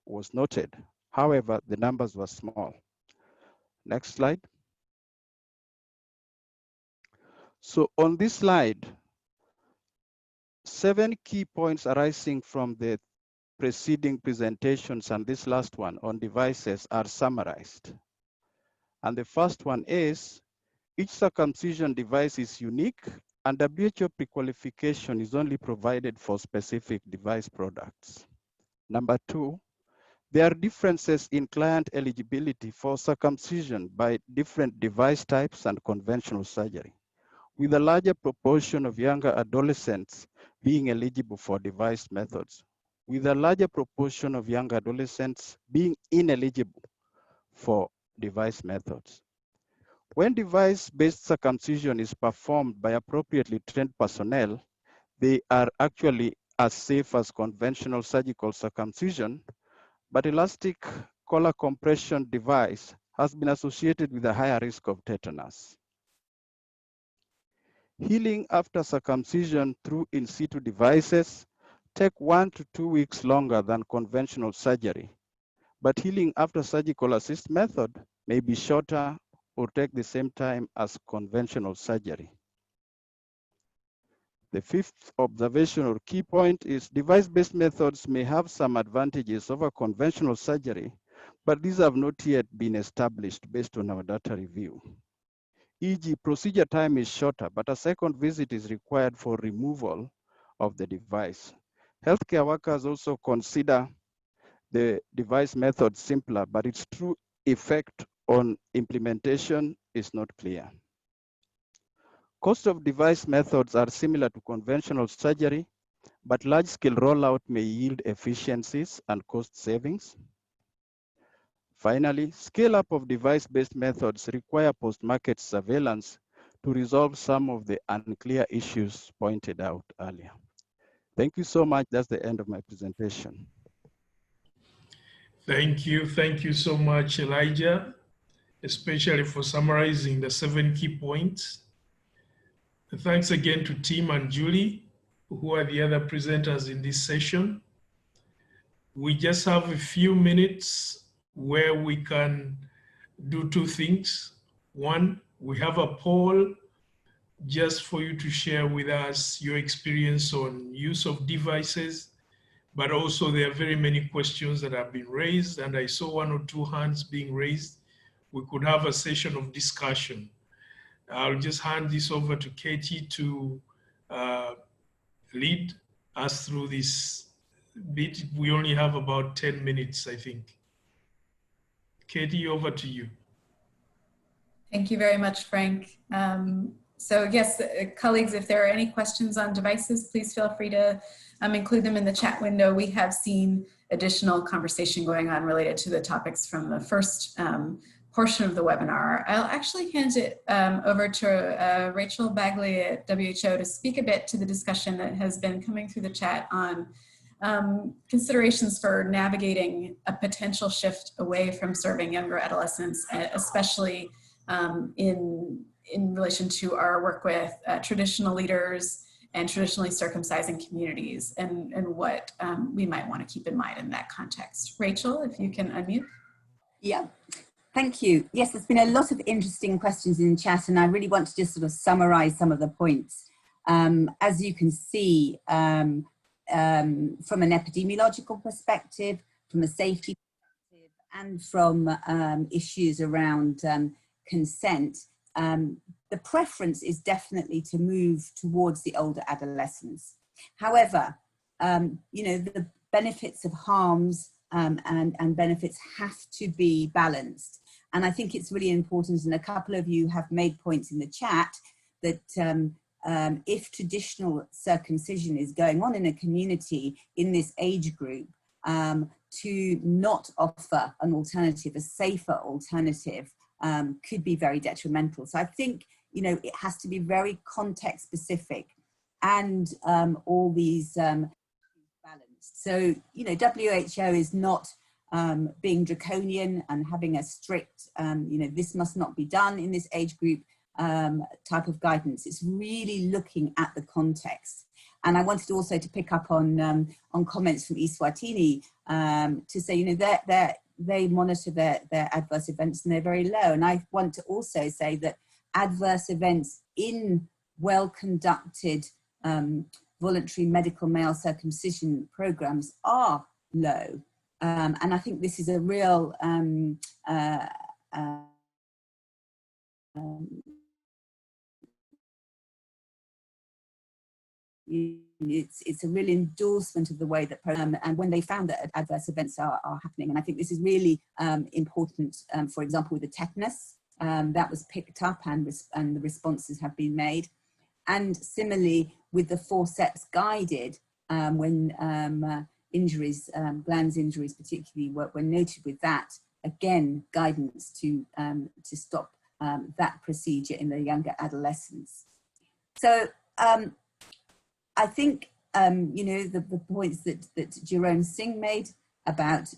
was noted. However, the numbers were small. Next slide. So on this slide, 7 key points arising from the preceding presentations and this last one on devices are summarized. And the first one is, each circumcision device is unique and WHO prequalification is only provided for specific device products. Number 2, there are differences in client eligibility for circumcision by different device types and conventional surgery, with a larger proportion of younger adolescents being eligible for device methods, with a larger proportion of young adolescents being ineligible for device methods. When device-based circumcision is performed by appropriately trained personnel, they are actually as safe as conventional surgical circumcision, but elastic collar compression device has been associated with a higher risk of tetanus. Healing after circumcision through in situ devices take 1 to 2 weeks longer than conventional surgery, but healing after surgical assist method may be shorter or take the same time as conventional surgery. The fifth observation or key point is device-based methods may have some advantages over conventional surgery, but these have not yet been established based on our data review. E.g., procedure time is shorter, but a second visit is required for removal of the device. Healthcare workers also consider the device method simpler, but its true effect on implementation is not clear. Cost of device methods are similar to conventional surgery, but large-scale rollout may yield efficiencies and cost savings. Finally, scale-up of device-based methods require post-market surveillance to resolve some of the unclear issues pointed out earlier. Thank you so much. That's the end of my presentation. Thank you. Thank you so much, Elijah, especially for summarizing the 7 key points. And thanks again to Tim and Julie, who are the other presenters in this session. We just have a few minutes where we can do two things. One, we have a poll just for you to share with us your experience on use of devices, but also there are very many questions that have been raised, and I saw 1 or 2 hands being raised. We could have a session of discussion. I'll just hand this over to Katie to lead us through this bit. We only have about 10 minutes, I think. Katie, over to you. Thank you very much, Frank. So yes, colleagues, if there are any questions on devices, please feel free to include them in the chat window. We have seen additional conversation going on related to the topics from the first portion of the webinar. I'll actually hand it over to Rachel Bagley at WHO to speak a bit to the discussion that has been coming through the chat on considerations for navigating a potential shift away from serving younger adolescents, especially in relation to our work with traditional leaders and traditionally circumcising communities, and what we might want to keep in mind in that context. Rachel, if you can unmute. Yeah, thank you. Yes, there's been a lot of interesting questions in chat, and I really want to just sort of summarize some of the points. As you can see, from an epidemiological perspective, from a safety perspective, and from issues around consent, the preference is definitely to move towards the older adolescents. However, you know, the benefits of harms and benefits have to be balanced. And I think it's really important, and a couple of you have made points in the chat, that if traditional circumcision is going on in a community in this age group, to not offer an alternative, a safer alternative, could be very detrimental. So I think, you know, it has to be very context specific, and all these balanced. So, you know, WHO is not being draconian and having a strict, you know, this must not be done in this age group type of guidance. It's really looking at the context. And I wanted also to pick up on comments from Eswatini to say, you know, they monitor their adverse events and they're very low. And I want to also say that adverse events in well-conducted voluntary medical male circumcision programs are low. And I think this is a real it's a real endorsement of the way that and when they found that adverse events are happening. And I think this is really important, for example, with the tetanus, that was picked up and the responses have been made. And similarly with the forceps guided, when injuries, glands injuries particularly were noted with that, again, guidance to stop that procedure in the younger adolescents. So I think, you know, the points that Jerome Singh made about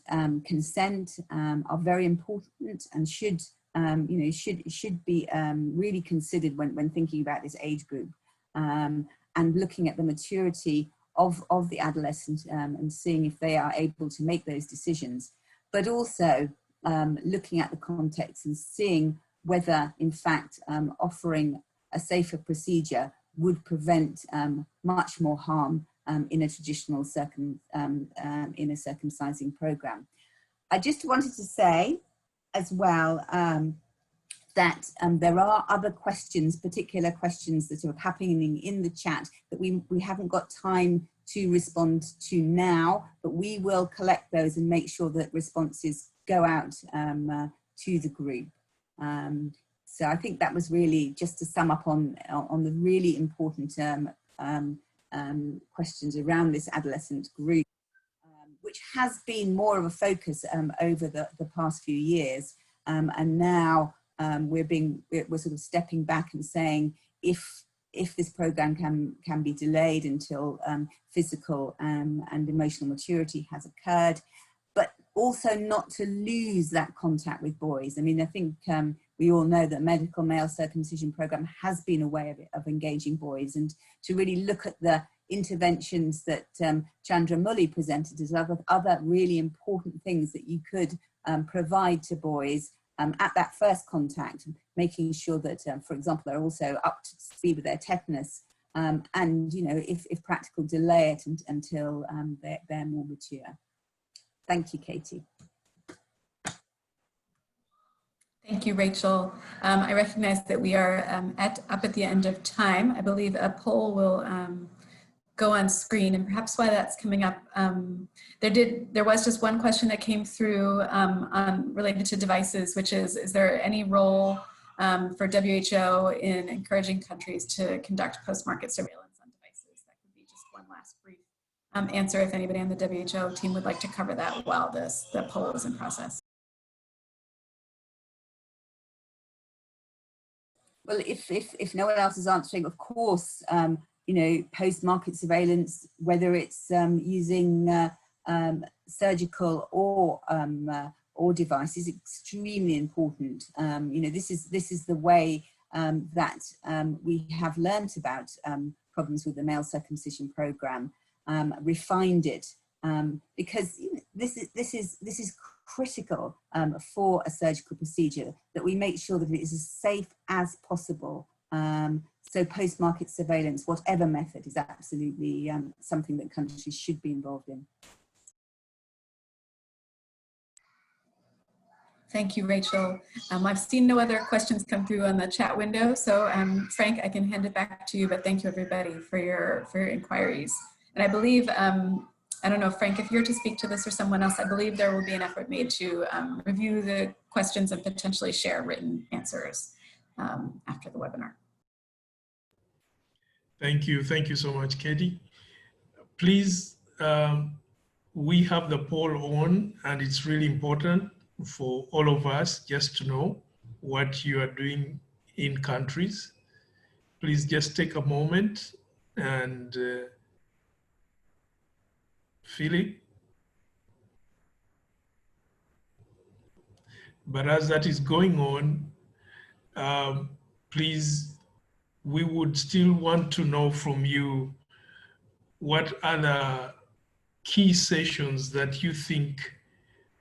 consent are very important and should, you know, should be really considered when thinking about this age group, and looking at the maturity of the adolescent and seeing if they are able to make those decisions, but also looking at the context and seeing whether, in fact, offering a safer procedure would prevent much more harm in a traditional in a circumcising program. I just wanted to say as well that there are other questions, particular questions that are happening in the chat that we haven't got time to respond to now, but we will collect those and make sure that responses go out to the group. So I think that was really just to sum up on the really important questions around this adolescent group, which has been more of a focus over the past few years. And now we're sort of stepping back and saying, if this program can be delayed until physical and emotional maturity has occurred, but also not to lose that contact with boys. I mean, I think we all know that medical male circumcision program has been a way of engaging boys, and to really look at the interventions that Chandra Mully presented as other really important things that you could provide to boys at that first contact, making sure that, for example, they're also up to speed with their tetanus, and, you know, if practical, delay it until they're more mature. Thank you, Katie. Thank you, Rachel. I recognize that we are up at the end of time. I believe a poll will go on screen, and perhaps while that's coming up, there was just one question that came through related to devices, which is there any role for WHO in encouraging countries to conduct post-market surveillance on devices? That could be just one last brief answer if anybody on the WHO team would like to cover that while the poll is in process. Well, if no one else is answering, of course, you know, post-market surveillance, whether it's using surgical or device, is extremely important. You know, this is the way that we have learnt about problems with the male circumcision program, refined it, because you know, this is critical for a surgical procedure, that we make sure that it is as safe as possible. So post-market surveillance, whatever method, is absolutely something that countries should be involved in. Thank you, Rachel. I've seen no other questions come through on the chat window, so Frank, I can hand it back to you, but thank you everybody for your inquiries. And I believe, I don't know, Frank, if you're to speak to this or someone else, I believe there will be an effort made to review the questions and potentially share written answers after the webinar. Thank you so much, Katie. Please, we have the poll on, and it's really important for all of us just to know what you are doing in countries. Please just take a moment and fill it. But as that is going on, please, we would still want to know from you what other key sessions that you think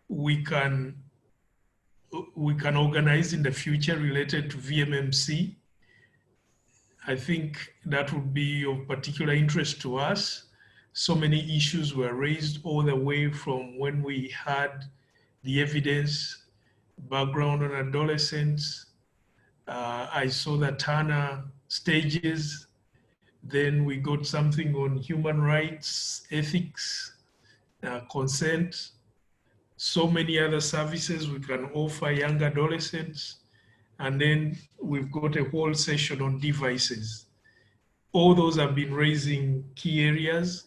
we can organize in the future related to VMMC. I think that would be of particular interest to us. So many issues were raised all the way from when we had the evidence background on adolescents. I saw the Turner stages. Then we got something on human rights, ethics, consent. So many other services we can offer young adolescents. And then we've got a whole session on devices. All those have been raising key areas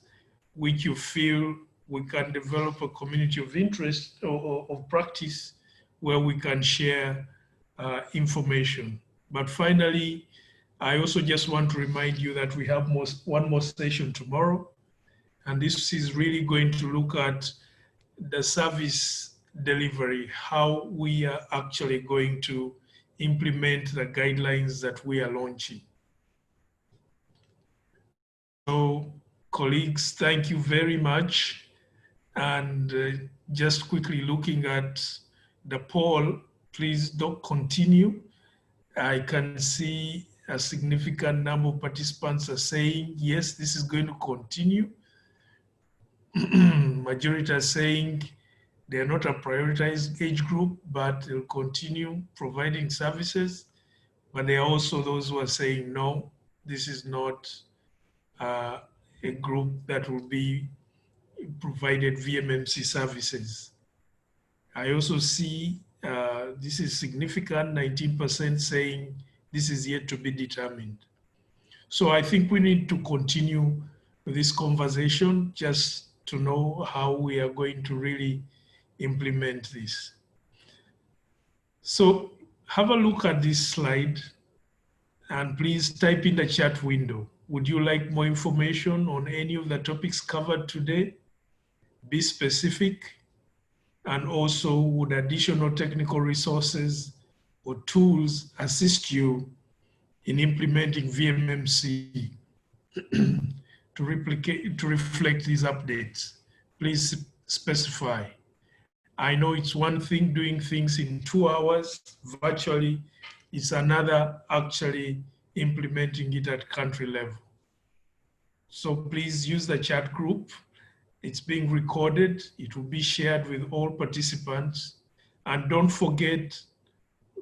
which you feel we can develop a community of interest or of practice where we can share information. But finally, I also just want to remind you that we have one more session tomorrow, and this is really going to look at the service delivery, how we are actually going to implement the guidelines that we are launching. So, colleagues, thank you very much. And just quickly looking at the poll, please don't continue. I can see a significant number of participants are saying, yes, this is going to continue. Majority are saying they're not a prioritized age group, but they'll continue providing services. But there are also those who are saying, no, this is not a group that will be provided VMMC services. I also see this is significant, 19% saying this is yet to be determined. So I think we need to continue with this conversation just to know how we are going to really implement this. So have a look at this slide and please type in the chat window. Would you like more information on any of the topics covered today? Be specific. And also, would additional technical resources or tools assist you in implementing VMMC to reflect these updates? Please specify. I know it's one thing doing things in 2 hours virtually, it's another actually implementing it at country level. So please use the chat group. It's being recorded. It will be shared with all participants. And don't forget,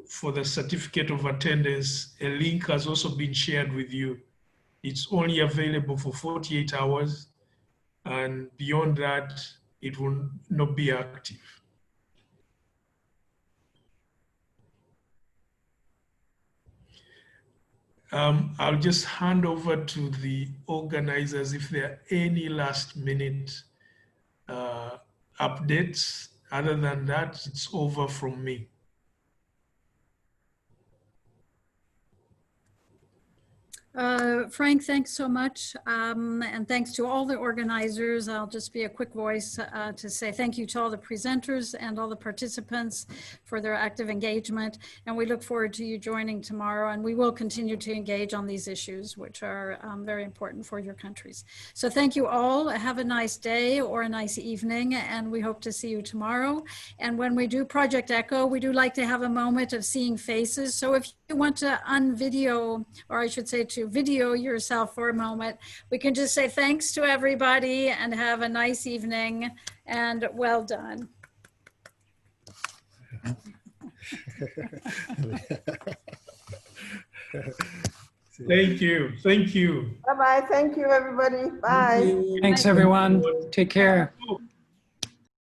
for the certificate of attendance, a link has also been shared with you. It's only available for 48 hours. And beyond that, it will not be active. I'll just hand over to the organizers if there are any last minute updates. Other than that, it's over from me. Frank, thanks so much. And thanks to all the organizers. I'll just be a quick voice to say thank you to all the presenters and all the participants for their active engagement. And we look forward to you joining tomorrow. And we will continue to engage on these issues, which are very important for your countries. So thank you all. Have a nice day or a nice evening. And we hope to see you tomorrow. And when we do Project Echo, we do like to have a moment of seeing faces. So if you want to unvideo, or I should say to video yourself for a moment, we can just say thanks to everybody and have a nice evening and well done. Thank you. Thank you. Bye-bye. Thank you, everybody. Bye. Thanks, everyone. Take care.